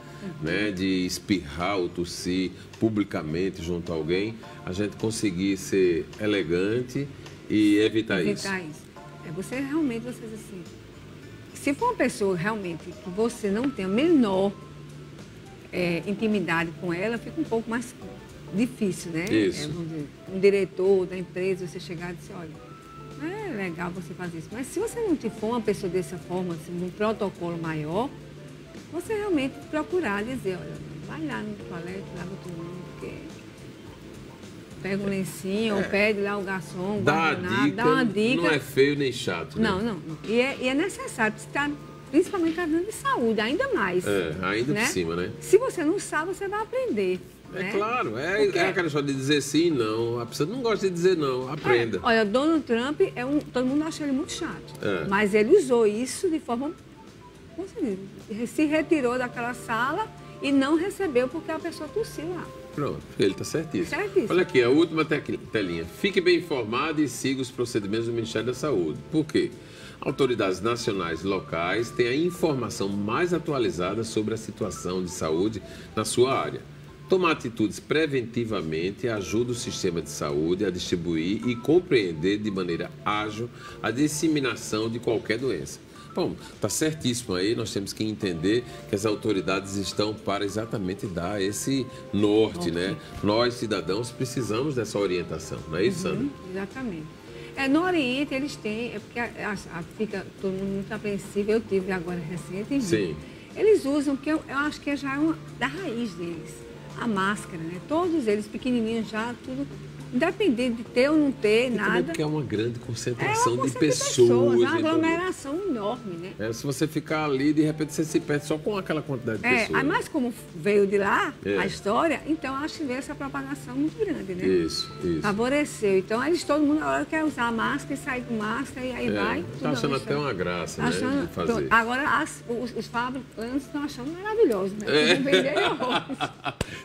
Speaker 1: né, de espirrar ou tossir publicamente junto a alguém, a gente conseguir ser elegante e evitar isso?
Speaker 5: É você realmente, você diz assim, se for uma pessoa realmente que você não tem a menor intimidade com ela, fica um pouco mais difícil, né?
Speaker 1: Isso.
Speaker 5: Vamos dizer, um diretor da empresa, você chegar e dizer, olha, não é legal você fazer isso. Mas se você não for uma pessoa dessa forma, assim, um protocolo maior, você realmente procurar dizer, olha, vai lá no toalete, lava tua mão, porque pega um lencinho, ou pede lá o garçom,
Speaker 1: dá uma dica. Não é feio nem chato, né?
Speaker 5: Não. E é necessário, principalmente na área de saúde, ainda mais.
Speaker 1: Ainda
Speaker 5: né?
Speaker 1: por cima, né?
Speaker 5: Se você não sabe, você vai aprender.
Speaker 1: É claro, aquela história de dizer sim, não. A pessoa não gosta de dizer não, aprenda.
Speaker 5: Olha, Donald Trump, todo mundo acha ele muito chato. Mas ele usou isso de forma... Como se diz? Se retirou daquela sala e não recebeu porque a pessoa tossiu lá.
Speaker 1: Pronto, ele está certíssimo.
Speaker 5: Certíssimo.
Speaker 1: Olha aqui, a última telinha. Fique bem informado e siga os procedimentos do Ministério da Saúde. Por quê? Autoridades nacionais e locais têm a informação mais atualizada sobre a situação de saúde na sua área. Tomar atitudes preventivamente ajuda o sistema de saúde a distribuir e compreender de maneira ágil a disseminação de qualquer doença. Bom, está certíssimo aí, nós temos que entender que as autoridades estão para exatamente dar esse norte, né? Nós, cidadãos, precisamos dessa orientação, não é isso, Sandra?
Speaker 5: Exatamente. No Oriente, eles têm, porque fica todo mundo muito apreensivo, eu tive agora recente.
Speaker 1: Sim.
Speaker 5: Eles usam, que eu acho que já é da raiz deles, a máscara, né? Todos eles, pequenininhos já, tudo... Independente de ter ou não ter, nada.
Speaker 1: Porque é uma grande concentração de pessoas.
Speaker 5: É uma aglomeração enorme, né?
Speaker 1: Se você ficar ali, de repente você se perde só com aquela quantidade de pessoas.
Speaker 5: Mas como veio de lá a história, então acho que veio essa propagação muito grande, né?
Speaker 1: Isso.
Speaker 5: Favoreceu. Então, todo mundo agora quer usar máscara e sair com máscara e aí vai.
Speaker 1: Está achando até uma graça, né? De fazer.
Speaker 5: Pronto. Agora, os fabricantes estão achando maravilhoso, né? Vender horrores.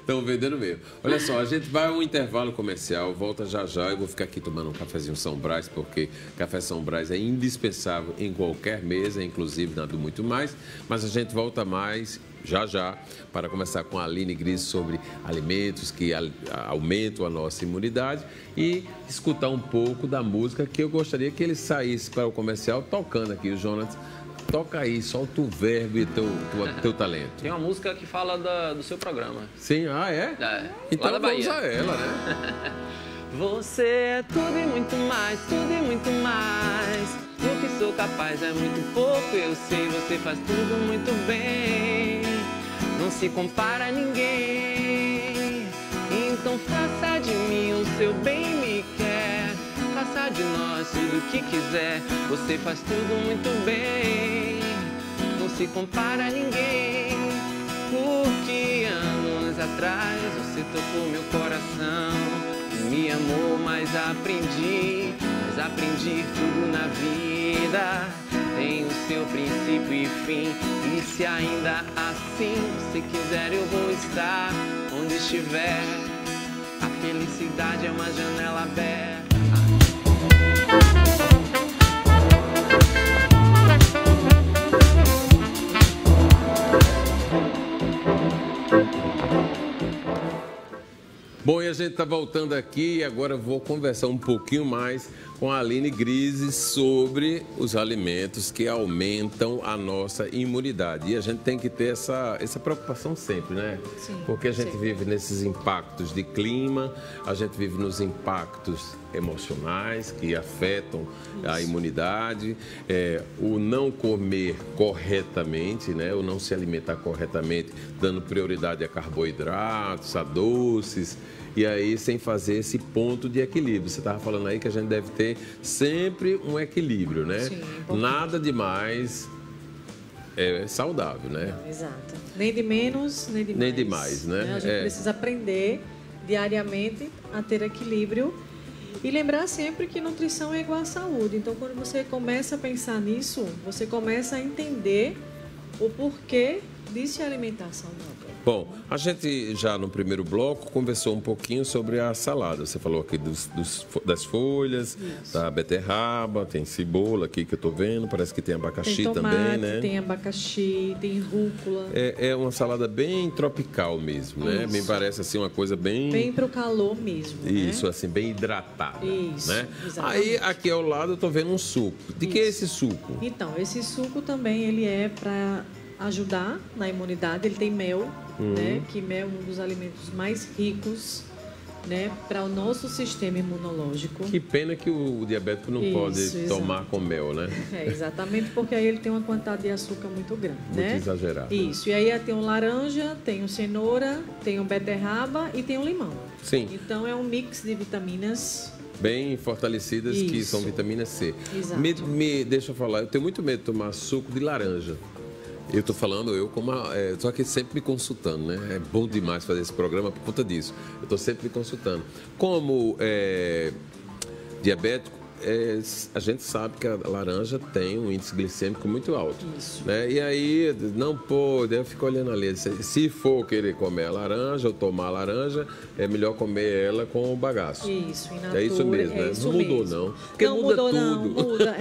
Speaker 1: Estão vendendo mesmo. Olha só, a gente vai a um intervalo comercial, volta já já. Eu vou ficar aqui tomando um cafezinho São Brás, porque café São Brás é indispensável em qualquer mesa, inclusive na do Muito Mais. Mas a gente volta mais já já para começar com a Aline Gris sobre alimentos que aumentam a nossa imunidade e escutar um pouco da música que eu gostaria que ele saísse para o comercial tocando aqui. O Jonas, toca aí, solta o verbo e teu talento.
Speaker 2: Tem uma música que fala do seu programa.
Speaker 1: Sim, Então vamos a ela, né?
Speaker 2: Você é tudo e muito mais, tudo e muito mais. O que sou capaz é muito pouco, eu sei, você faz tudo muito bem. Não se compara a ninguém. Então faça de mim o seu bem me quer. Faça de nós tudo o que quiser. Você faz tudo muito bem. Não se compara a ninguém. Porque anos atrás você tocou meu coração. Me amou, mas aprendi tudo na vida. Tem o seu princípio e fim. E se ainda assim você quiser, eu vou estar onde estiver. A felicidade é uma janela aberta.
Speaker 1: Bom, e a gente está voltando aqui e agora eu vou conversar um pouquinho mais com a Aline Gris sobre os alimentos que aumentam a nossa imunidade. E a gente tem que ter essa preocupação sempre, né?
Speaker 4: Sim,
Speaker 1: porque a gente vive nesses impactos de clima, a gente vive nos impactos emocionais que afetam a imunidade, o não comer corretamente, né? O não se alimentar corretamente, dando prioridade a carboidratos, a doces, e aí sem fazer esse ponto de equilíbrio. Você estava falando aí que a gente deve ter sempre um equilíbrio, né?
Speaker 4: Sim,
Speaker 1: nada demais é saudável, né?
Speaker 4: Não, exato. Nem de menos, nem de mais.
Speaker 1: Nem de mais, né?
Speaker 4: A gente precisa aprender diariamente a ter equilíbrio e lembrar sempre que nutrição é igual à saúde. Então, quando você começa a pensar nisso, você começa a entender o porquê de se alimentar saudável.
Speaker 1: Bom, a gente já no primeiro bloco conversou um pouquinho sobre a salada. Você falou aqui das folhas, da beterraba, tem cebola aqui que eu tô vendo, parece que tem abacaxi
Speaker 4: tem tomate,
Speaker 1: também, né?
Speaker 4: Tem abacaxi, tem rúcula.
Speaker 1: É uma salada bem tropical mesmo, né? Me parece assim uma coisa bem...
Speaker 4: Bem pro calor mesmo,
Speaker 1: Isso,
Speaker 4: né?
Speaker 1: assim, bem hidratada.
Speaker 4: Isso,
Speaker 1: né?
Speaker 4: exatamente.
Speaker 1: Aí, aqui ao lado, eu tô vendo um suco. De que é esse suco?
Speaker 4: Então, esse suco também, ele é para ajudar na imunidade. Ele tem mel, né? Que mel é um dos alimentos mais ricos, né? Para o nosso sistema imunológico.
Speaker 1: Que pena que o diabético não pode tomar com mel, né?
Speaker 4: Exatamente, porque aí ele tem uma quantidade de açúcar muito grande, né?
Speaker 1: Muito exagerado.
Speaker 4: Isso, e aí tem o laranja, tem o cenoura, tem o beterraba e tem o limão.
Speaker 1: Sim.
Speaker 4: Então é um mix de vitaminas
Speaker 1: bem fortalecidas, que são vitamina C.
Speaker 4: Exato.
Speaker 1: Deixa eu falar, eu tenho muito medo de tomar suco de laranja. Eu estou falando, estou aqui sempre me consultando, né? É bom demais fazer esse programa por conta disso. Eu estou sempre me consultando. Como diabético, a gente sabe que a laranja tem um índice glicêmico muito alto.
Speaker 4: Isso.
Speaker 1: Né? E aí, não pode, eu fico olhando ali. Se for querer comer a laranja ou tomar a laranja, é melhor comer ela com o bagaço.
Speaker 4: Isso, in natura,
Speaker 1: é isso mesmo, né?
Speaker 4: Isso
Speaker 1: não mudou,
Speaker 4: mesmo.
Speaker 1: não. Porque
Speaker 4: não
Speaker 1: muda
Speaker 4: mudou,
Speaker 1: tudo.
Speaker 4: não. Muda,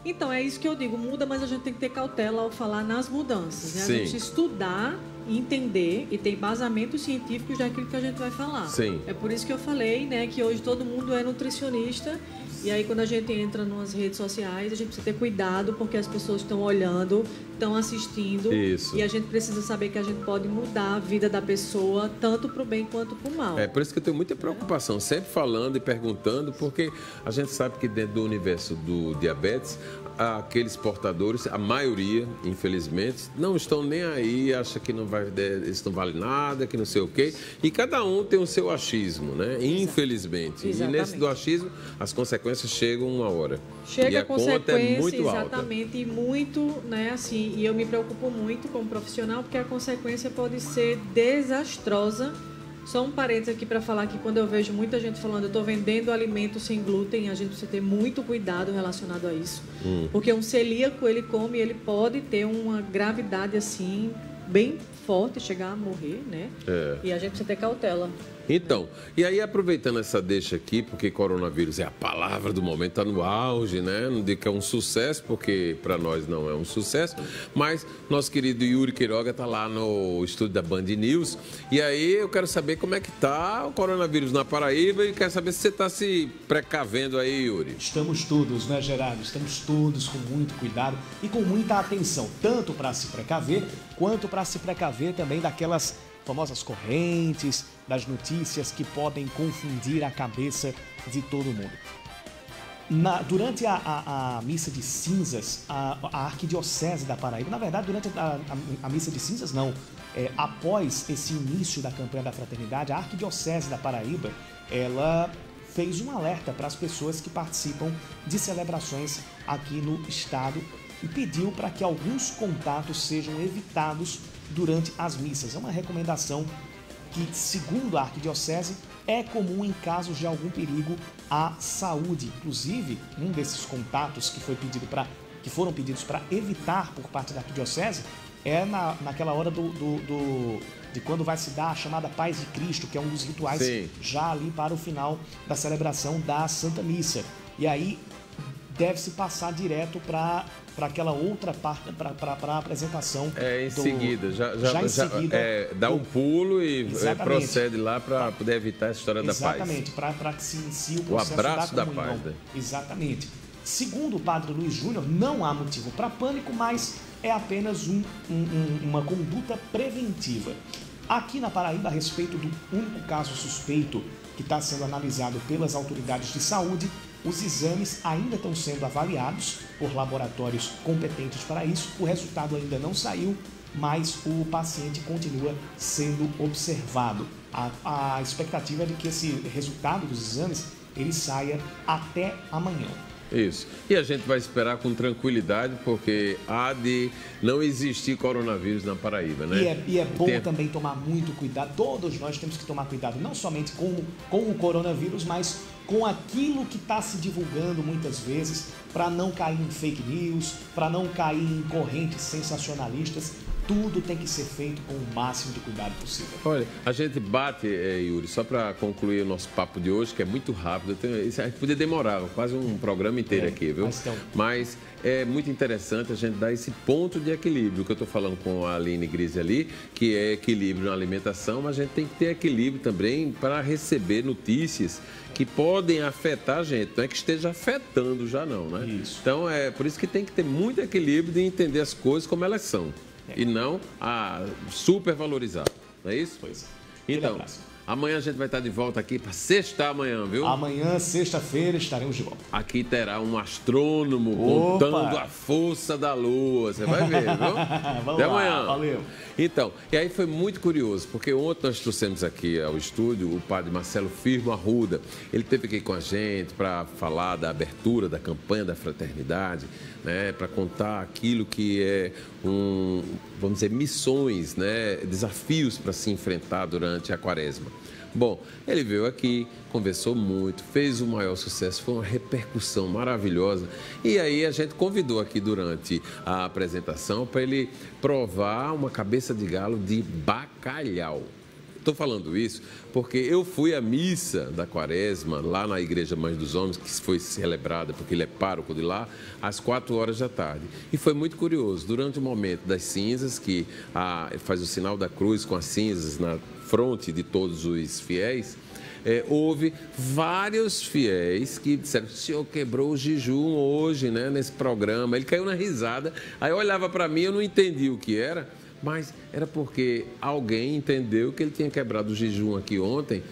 Speaker 4: Então, é isso que eu digo, muda, mas a gente tem que ter cautela ao falar nas mudanças. Né? A gente estudar, entender e ter embasamentos científicos daquilo que a gente vai falar.
Speaker 1: Sim.
Speaker 4: É por isso que eu falei, né, que hoje todo mundo é nutricionista. E aí, quando a gente entra nas redes sociais, a gente precisa ter cuidado, porque as pessoas estão olhando, estão assistindo.
Speaker 1: Isso.
Speaker 4: E a gente precisa saber que a gente pode mudar a vida da pessoa, tanto para o bem quanto para o mal.
Speaker 1: É por isso que eu tenho muita preocupação, sempre falando e perguntando, porque a gente sabe que dentro do universo do diabetes, aqueles portadores, a maioria, infelizmente, não estão nem aí, acha que isso não vale nada, que não sei o quê. E cada um tem o seu achismo, né? Infelizmente.
Speaker 4: Exatamente.
Speaker 1: E nesse do achismo, as consequências chegam uma hora.
Speaker 4: Chega
Speaker 1: e a
Speaker 4: consequência,
Speaker 1: conta é muito
Speaker 4: exatamente,
Speaker 1: alta.
Speaker 4: e muito, né, assim, e eu me preocupo muito como profissional, porque a consequência pode ser desastrosa. Só um parênteses aqui para falar que quando eu vejo muita gente falando, eu estou vendendo alimento sem glúten, a gente precisa ter muito cuidado relacionado a isso. Porque um celíaco, ele come, ele pode ter uma gravidade, assim, bem forte, chegar a morrer, né? E a gente precisa ter cautela.
Speaker 1: Então, e aí aproveitando essa deixa aqui, porque coronavírus é a palavra do momento, está no auge, né? Não digo que é um sucesso, porque para nós não é um sucesso, mas nosso querido Yuri Quiroga está lá no estúdio da Band News, e aí eu quero saber como é que está o coronavírus na Paraíba e quero saber se você está se precavendo aí, Yuri.
Speaker 6: Estamos todos, né, Gerardo? Estamos todos com muito cuidado e com muita atenção, tanto para se precaver, quanto para se precaver também daquelas famosas correntes, das notícias que podem confundir a cabeça de todo mundo. Durante a missa de cinzas, a Arquidiocese da Paraíba, na verdade, durante a missa de cinzas, não, após esse início da campanha da fraternidade, a Arquidiocese da Paraíba, ela fez um alerta para as pessoas que participam de celebrações aqui no estado e pediu para que alguns contatos sejam evitados durante as missas. É uma recomendação que, segundo a Arquidiocese, é comum em casos de algum perigo à saúde. Inclusive, um desses contatos que foram pedidos para evitar por parte da Arquidiocese é naquela hora de quando vai se dar a chamada Paz de Cristo, que é um dos rituais já ali para o final da celebração da Santa Missa. E aí deve-se passar direto para aquela outra parte, para a apresentação.
Speaker 1: Em seguida, já em seguida, dá um pulo e procede lá para poder evitar essa história da paz.
Speaker 6: Exatamente, para que se inicie o processo
Speaker 1: abraço
Speaker 6: da comunhão.
Speaker 1: Da paz, né?
Speaker 6: Exatamente. Segundo o padre Luiz Júnior, não há motivo para pânico, mas é apenas uma conduta preventiva. Aqui na Paraíba, a respeito do único caso suspeito que está sendo analisado pelas autoridades de saúde, os exames ainda estão sendo avaliados por laboratórios competentes para isso. O resultado ainda não saiu, mas o paciente continua sendo observado. A expectativa é de que esse resultado dos exames ele saia até amanhã.
Speaker 1: Isso. E a gente vai esperar com tranquilidade, porque há de não existir coronavírus na Paraíba, né?
Speaker 6: E é bom também tomar muito cuidado. Todos nós temos que tomar cuidado, não somente com o coronavírus, mas com aquilo que está se divulgando muitas vezes, para não cair em fake news, para não cair em correntes sensacionalistas. Tudo tem que ser feito com o máximo de cuidado possível.
Speaker 1: Olha, a gente bate, Yuri, só para concluir o nosso papo de hoje, que é muito rápido. A gente podia demorar quase um programa inteiro aqui, viu? Mas é muito interessante a gente dar esse ponto de equilíbrio, que eu estou falando com a Aline Grise ali, que é equilíbrio na alimentação, mas a gente tem que ter equilíbrio também para receber notícias que podem afetar a gente. Não é que esteja afetando já não, né?
Speaker 6: Isso.
Speaker 1: Então, é por isso que tem que ter muito equilíbrio de entender as coisas como elas são. E não a supervalorizar, não é isso?
Speaker 6: Pois é.
Speaker 1: Então, amanhã a gente vai estar de volta aqui para sexta amanhã, viu?
Speaker 6: Amanhã, sexta-feira, estaremos de volta.
Speaker 1: Aqui terá um astrônomo contando a força da Lua. Você vai ver, viu?
Speaker 6: Vamos
Speaker 1: Até amanhã.
Speaker 6: Lá, valeu.
Speaker 1: Então, e aí foi muito curioso, porque ontem nós trouxemos aqui ao estúdio o padre Marcelo Firmo Arruda. Ele esteve aqui com a gente para falar da abertura da campanha da fraternidade, né, para contar aquilo que é vamos dizer, missões, né, desafios para se enfrentar durante a quaresma. Bom, ele veio aqui, conversou muito, fez o maior sucesso, foi uma repercussão maravilhosa. E aí a gente convidou aqui durante a apresentação para ele provar uma cabeça de galo de bacalhau. Estou falando isso porque eu fui à missa da quaresma lá na Igreja Mãe dos Homens, que foi celebrada, porque ele é pároco de lá, às 4 horas da tarde. E foi muito curioso, durante o momento das cinzas, que faz o sinal da cruz com as cinzas na fronte de todos os fiéis, houve vários fiéis que disseram: o senhor quebrou o jejum hoje, né, nesse programa. Ele caiu na risada, aí olhava para mim, eu não entendi o que era, mas era porque alguém entendeu que ele tinha quebrado o jejum aqui ontem,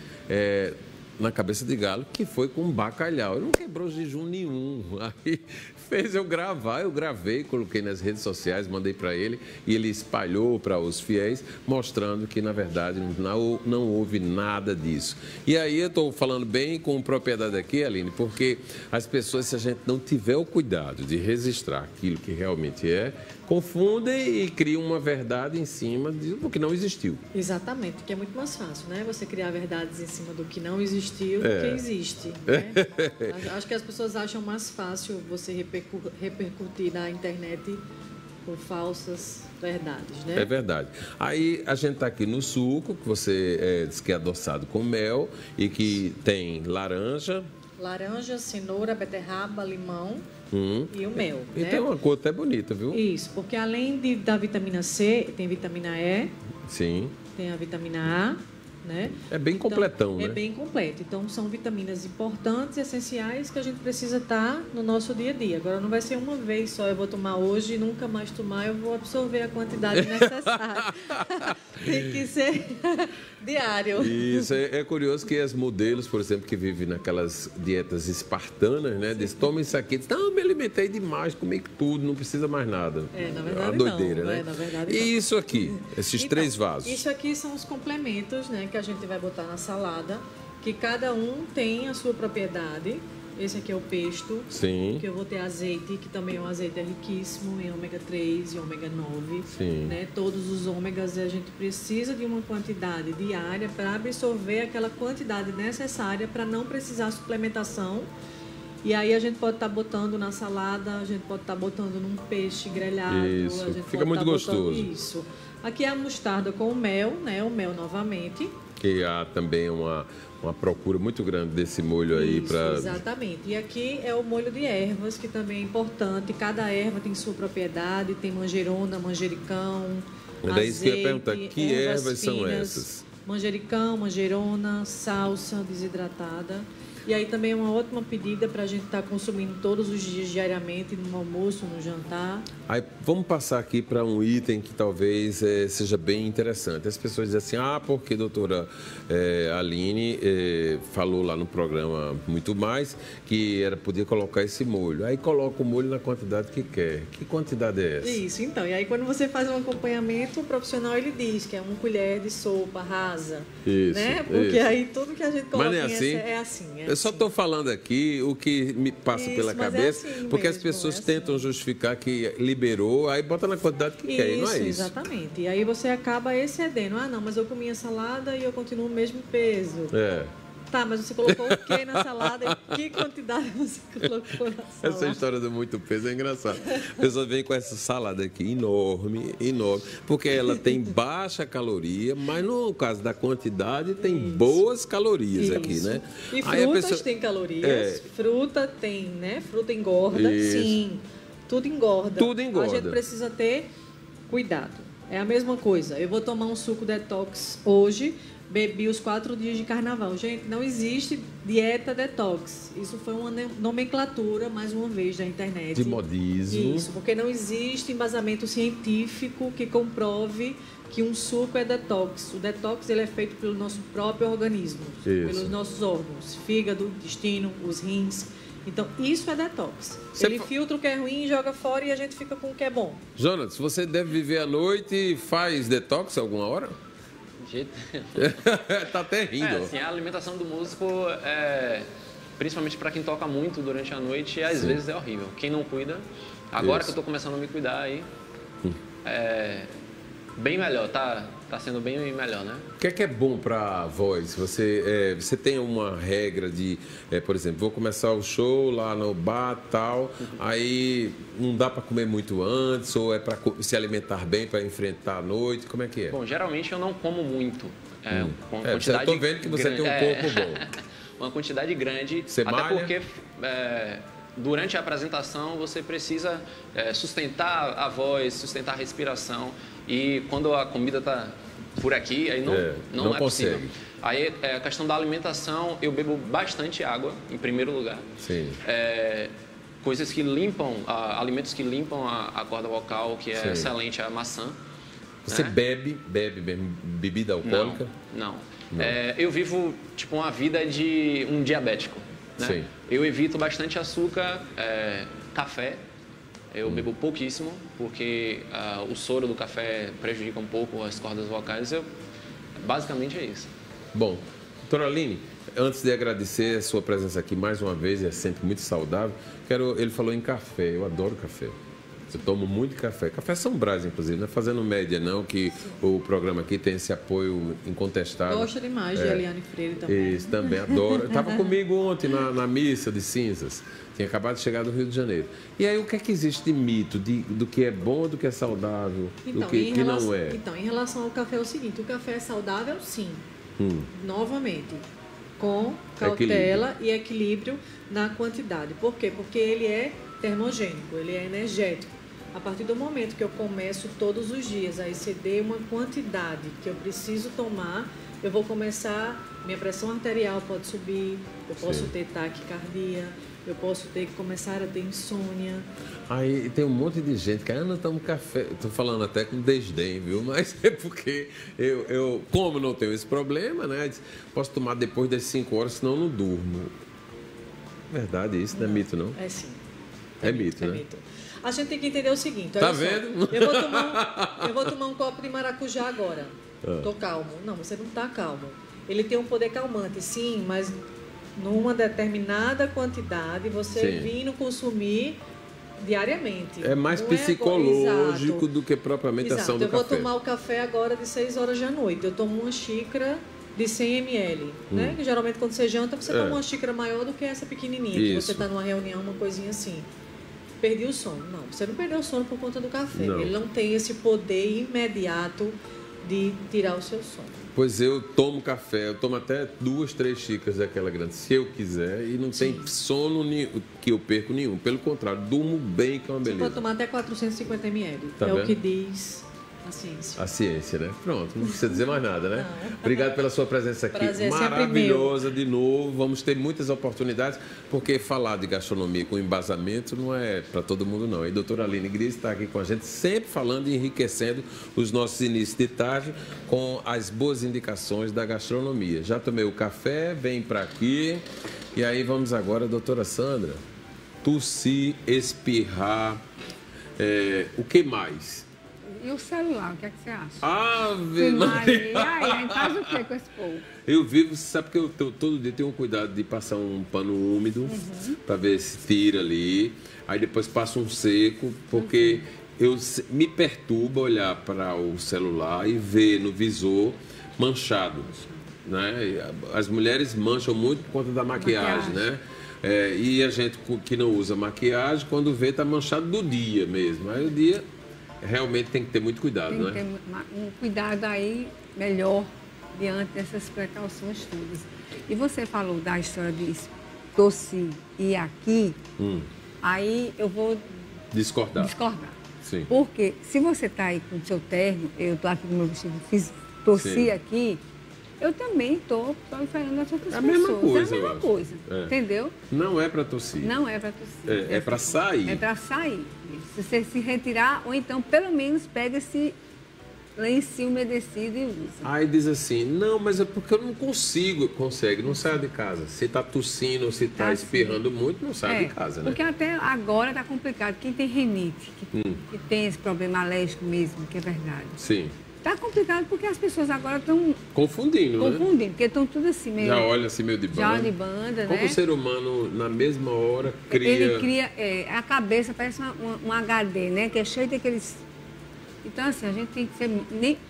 Speaker 1: na cabeça de galo, que foi com bacalhau. Ele não quebrou jejum nenhum. Aí fez eu gravar, eu gravei, coloquei nas redes sociais, mandei para ele e ele espalhou para os fiéis, mostrando que, na verdade, não houve nada disso. E aí eu estou falando bem com propriedade aqui, Aline, porque as pessoas, se a gente não tiver o cuidado de registrar aquilo que realmente é, confundem e criam uma verdade em cima do que não existiu.
Speaker 4: Exatamente, porque é muito mais fácil, né? Você criar verdades em cima do que não existiu do que existe, né? Acho que as pessoas acham mais fácil você repercutir na internet com falsas verdades, né?
Speaker 1: É verdade. Aí a gente está aqui no suco, que você diz que é adoçado com mel e que tem laranja.
Speaker 4: Laranja, cenoura, beterraba, limão e o mel.
Speaker 1: E
Speaker 4: né?
Speaker 1: tem uma cor até bonita, viu?
Speaker 4: Isso, porque além da vitamina C, tem vitamina E,
Speaker 1: Sim.
Speaker 4: tem a vitamina A, né?
Speaker 1: É bem completão,
Speaker 4: então,
Speaker 1: né?
Speaker 4: É bem completo. Então, são vitaminas importantes e essenciais que a gente precisa estar no nosso dia a dia. Agora, não vai ser uma vez só, eu vou tomar hoje e nunca mais tomar, eu vou absorver a quantidade necessária. Tem que ser diário.
Speaker 1: Isso, é curioso que as modelos, por exemplo, que vivem naquelas dietas espartanas, né? Dizem, toma isso aqui. Dizem, não, me alimentei demais, comi tudo, não precisa mais nada.
Speaker 4: Na verdade,
Speaker 1: uma doideira,
Speaker 4: não,
Speaker 1: né?
Speaker 4: Na verdade,
Speaker 1: e
Speaker 4: não.
Speaker 1: isso aqui, esses
Speaker 4: Então,
Speaker 1: 3 vasos?
Speaker 4: Isso aqui são os complementos, né, que a gente vai botar na salada, que cada um tem a sua propriedade. Esse aqui é o pesto,
Speaker 1: Sim.
Speaker 4: que eu vou ter azeite, que também é um azeite riquíssimo em ômega 3 e ômega 9.
Speaker 1: Sim.
Speaker 4: Né? Todos os ômegas a gente precisa de uma quantidade diária para absorver aquela quantidade necessária para não precisar suplementação. E aí a gente pode estar botando na salada, a gente pode estar botando num peixe grelhado.
Speaker 1: Isso,
Speaker 4: a gente
Speaker 1: fica
Speaker 4: pode
Speaker 1: muito
Speaker 4: estar
Speaker 1: gostoso.
Speaker 4: Isso. Aqui é a mostarda com o mel, né? O mel novamente.
Speaker 1: Que há também uma procura muito grande desse molho aí para...
Speaker 4: Exatamente. E aqui é o molho de ervas, que também é importante. Cada erva tem sua propriedade, tem manjerona, manjericão,
Speaker 1: Era isso que eu ia perguntar, que ervas
Speaker 4: finas,
Speaker 1: são essas?
Speaker 4: Manjericão, manjerona, salsa desidratada. E aí também é uma ótima pedida para a gente estar consumindo todos os dias, diariamente, no almoço, no jantar.
Speaker 1: Aí, vamos passar aqui para um item que talvez seja bem interessante. As pessoas dizem assim, porque a doutora Aline falou lá no programa Muito Mais que podia colocar esse molho. Aí coloca o molho na quantidade que quer. Que quantidade é essa?
Speaker 4: Isso, então. E aí quando você faz um acompanhamento, o profissional ele diz que é 1 colher de sopa rasa.
Speaker 1: Isso,
Speaker 4: né? Porque
Speaker 1: isso.
Speaker 4: aí tudo que a gente coloca
Speaker 1: Mas não é assim?
Speaker 4: é assim.
Speaker 1: Eu só estou falando aqui o que me passa pela
Speaker 4: mas
Speaker 1: cabeça,
Speaker 4: assim
Speaker 1: porque as
Speaker 4: mesmo,
Speaker 1: pessoas
Speaker 4: assim.
Speaker 1: tentam justificar que liberou, aí bota na quantidade que quer, e não é isso.
Speaker 4: Exatamente. E aí você acaba excedendo. Ah, não, mas eu comi a salada e eu continuo o mesmo peso. Tá, mas você colocou o que na salada e que quantidade você colocou na salada?
Speaker 1: Essa história do muito peso é engraçada. A pessoa vem com essa salada aqui enorme, enorme, porque ela tem baixa caloria, mas no caso da quantidade tem boas calorias aqui, né?
Speaker 4: E
Speaker 1: Aí
Speaker 4: frutas
Speaker 1: pessoa...
Speaker 4: têm calorias, fruta tem, né? Fruta engorda, sim. Tudo engorda.
Speaker 1: Tudo engorda.
Speaker 4: A gente precisa ter cuidado. É a mesma coisa. Eu vou tomar um suco detox hoje, bebi os 4 dias de carnaval. Gente, não existe dieta detox. Isso foi uma nomenclatura, mais uma vez, da internet.
Speaker 1: De modismo.
Speaker 4: Isso, porque não existe embasamento científico que comprove que um suco é detox. O detox ele é feito pelo nosso próprio organismo, pelos nossos órgãos, fígado, intestino, os rins. Então, isso é detox. Ele filtra o que é ruim, joga fora e a gente fica com o que é bom.
Speaker 1: Jonas, você deve viver à noite e faz detox alguma hora?
Speaker 2: De jeito
Speaker 1: Tá até rindo.
Speaker 2: Assim, a alimentação do músico, principalmente para quem toca muito durante a noite, às vezes é horrível. Quem não cuida, agora que eu estou começando a me cuidar aí, bem melhor, tá sendo bem melhor, né?
Speaker 1: O que é bom para a voz? Você tem uma regra de, por exemplo, vou começar o show lá no bar tal, aí não dá para comer muito antes, ou é para se alimentar bem para enfrentar a noite? Como é que é?
Speaker 2: Bom, geralmente eu não como muito.
Speaker 1: Eu estou vendo que você tem um corpo bom.
Speaker 2: Uma quantidade grande,
Speaker 1: você
Speaker 2: até
Speaker 1: malha?
Speaker 2: porque durante a apresentação você precisa sustentar a voz, sustentar a respiração, e quando a comida está por aqui, aí não é
Speaker 1: consegue.
Speaker 2: possível. Aí a questão da alimentação, eu bebo bastante água, em primeiro lugar.
Speaker 1: Sim.
Speaker 2: Coisas que limpam, alimentos que limpam a corda vocal, que é
Speaker 1: Sim.
Speaker 2: excelente, a maçã.
Speaker 1: Você
Speaker 2: né?
Speaker 1: bebe bebida alcoólica?
Speaker 2: Não. Eu vivo tipo uma vida de um diabético. Né?
Speaker 1: Sim.
Speaker 2: Eu evito bastante açúcar, café. Eu bebo pouquíssimo, porque o soro do café prejudica um pouco as cordas vocais. Basicamente é isso.
Speaker 1: Bom, doutora Aline, antes de agradecer a sua presença aqui mais uma vez, é sempre muito saudável, ele falou em café, eu adoro café. Eu tomo muito café. Café São Brás, inclusive, não é fazendo média, não, que o programa aqui tem esse apoio incontestável.
Speaker 4: Gosto demais de Eliane Freire também.
Speaker 1: Isso, também, adoro. Estava comigo ontem na missa de cinzas. Tinha acabado de chegar do Rio de Janeiro. E aí, o que é que existe de mito do que é bom, do que é saudável,
Speaker 4: Então,
Speaker 1: do que não é?
Speaker 4: Então, em relação ao café é o seguinte, o café é saudável, sim. Novamente, com cautela e equilíbrio na quantidade. Por quê? Porque ele é termogênico, ele é energético. A partir do momento que eu começo todos os dias a exceder uma quantidade que eu preciso tomar, eu vou começar, minha pressão arterial pode subir, eu posso ter taquicardia, eu posso ter que começar a ter insônia.
Speaker 1: Aí tem um monte de gente que não tomo café. Estou falando até com desdém, viu? Mas é porque eu como não tenho esse problema, né? Posso tomar depois das 5 horas, senão eu não durmo. Verdade, isso não é mito, não?
Speaker 4: É sim.
Speaker 1: É mito, né?
Speaker 4: Mito. A gente tem que entender o seguinte,
Speaker 1: Tá
Speaker 4: olha só,
Speaker 1: vendo?
Speaker 4: eu vou tomar um copo de maracujá agora. Tô calmo. Não, você não tá calmo. Ele tem um poder calmante, sim, mas numa determinada quantidade, você vindo consumir diariamente.
Speaker 1: É mais psicológico do que propriamente a ação do café.
Speaker 4: Eu vou tomar o café agora de 6 horas da noite. Eu tomo uma xícara de 100 ml, né? Que geralmente quando você janta, você toma uma xícara maior do que essa pequenininha. Que você está numa reunião, uma coisinha assim. Perdi o sono. Não, você não perdeu o sono por conta do café.
Speaker 1: Não.
Speaker 4: Ele não tem esse poder imediato de tirar o seu sono.
Speaker 1: Pois eu tomo café, eu tomo até 2, 3 xícaras daquela grande, se eu quiser, e não tem sono que eu perco nenhum. Pelo contrário, durmo bem, que é uma beleza.
Speaker 4: Você pode tomar até 450 ml.
Speaker 1: Tá vendo?
Speaker 4: O que diz a ciência.
Speaker 1: A ciência, né? Pronto, não precisa dizer mais nada, né? Obrigado pela sua presença aqui.
Speaker 4: Prazer,
Speaker 1: maravilhosa de novo. Vamos ter muitas oportunidades, porque falar de gastronomia com embasamento não é para todo mundo, não. E a doutora Aline Gris está aqui com a gente, sempre falando e enriquecendo os nossos inícios de tarde com as boas indicações da gastronomia. Já tomei o café, vem para aqui. E aí vamos agora, doutora Sandra, tossir, espirrar, o que mais?
Speaker 5: E o celular, o que é que você acha?
Speaker 1: Ave Maria!
Speaker 5: E aí, faz o que com esse povo?
Speaker 1: Eu vivo, sabe que eu todo dia tenho um cuidado de passar um pano úmido para ver se tira ali. Aí depois passo um seco, porque me perturba olhar para o celular e ver no visor manchado. Né? As mulheres mancham muito por conta da maquiagem, né? E a gente que não usa maquiagem, quando vê, tá manchado do dia mesmo. Aí o dia realmente tem que ter muito cuidado, né?
Speaker 5: Tem que ter um cuidado aí melhor diante dessas precauções todas. E você falou da história de tossir e aqui, aí eu vou
Speaker 1: discordar. Sim.
Speaker 5: Porque se você está aí com o seu terno, eu estou aqui com o meu vestido, tossi aqui, eu também estou proliferando as outras pessoas.
Speaker 1: É a mesma
Speaker 5: coisa, entendeu?
Speaker 1: Não é para tossir.
Speaker 5: Não é para tossir.
Speaker 1: É para sair.
Speaker 5: É para sair. Se você se retirar, ou então, pelo menos, pega esse lencinho umedecido e usa.
Speaker 1: Aí diz assim, não, mas é porque eu não consigo. Não saia de casa. Se está tossindo, se está espirrando muito, não saia de casa, né?
Speaker 5: Porque até agora está complicado. Quem tem rinite, que tem esse problema alérgico mesmo, que é verdade.
Speaker 1: Sim.
Speaker 5: Está complicado porque as pessoas agora estão
Speaker 1: confundindo,
Speaker 5: porque estão tudo assim meio...
Speaker 1: Já olha assim meio de banda.
Speaker 5: Já de banda, né?
Speaker 1: Como o ser humano, na mesma hora, cria...
Speaker 5: Ele cria... a cabeça parece um HD, né? Que é cheio daqueles... Então, assim, a gente tem que ser...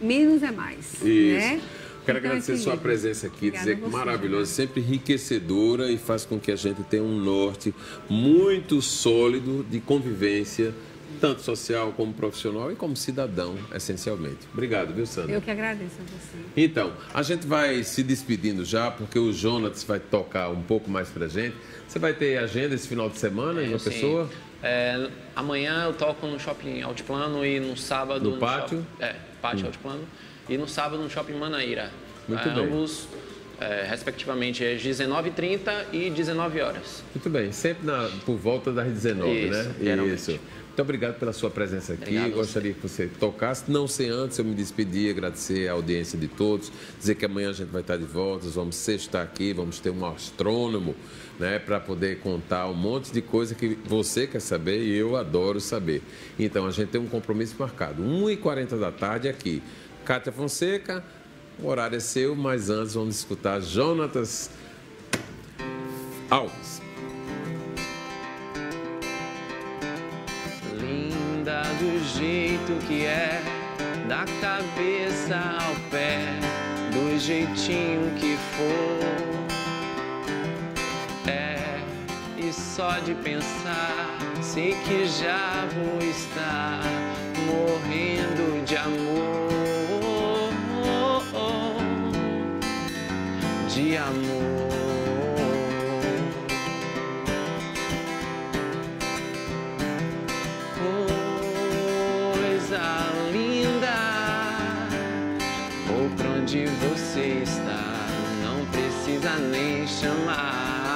Speaker 5: menos é mais,
Speaker 1: Isso.
Speaker 5: Né?
Speaker 1: Quero agradecer sua presença aqui, dizer que maravilhosa, sempre enriquecedora e faz com que a gente tenha um norte muito sólido de convivência, tanto social como profissional e como cidadão, essencialmente. Obrigado, viu, Sandra?
Speaker 5: Eu que agradeço a você.
Speaker 1: Então, a gente vai se despedindo já, porque o Jonas vai tocar um pouco mais pra gente. Você vai ter agenda esse final de semana em uma pessoa?
Speaker 2: Amanhã eu toco no Shopping Altiplano e no sábado...
Speaker 1: No pátio?
Speaker 2: Pátio Altiplano. E no sábado no Shopping Manaíra.
Speaker 1: Muito bem.
Speaker 2: Ambos, respectivamente, 19h30 e 19 horas.
Speaker 1: Muito bem, sempre por volta das 19,
Speaker 2: Isso,
Speaker 1: né?
Speaker 2: geralmente.
Speaker 1: Isso. Muito obrigado pela sua presença aqui.
Speaker 2: Obrigado,
Speaker 1: gostaria que você tocasse, não sem antes eu me despedir, agradecer a audiência de todos, dizer que amanhã a gente vai estar de volta, vamos sextar aqui, vamos ter um astrônomo, né, para poder contar um monte de coisa que você quer saber e eu adoro saber. Então a gente tem um compromisso marcado, 1h40 da tarde aqui. Cátia Fonseca, o horário é seu, mas antes vamos escutar Jonatas Alves.
Speaker 2: Linda do jeito que é, da cabeça ao pé, do jeitinho que for. E só de pensar, sei que já vou estar morrendo de amor, de amor. Coisa linda, vou pra onde você está, não precisa nem chamar.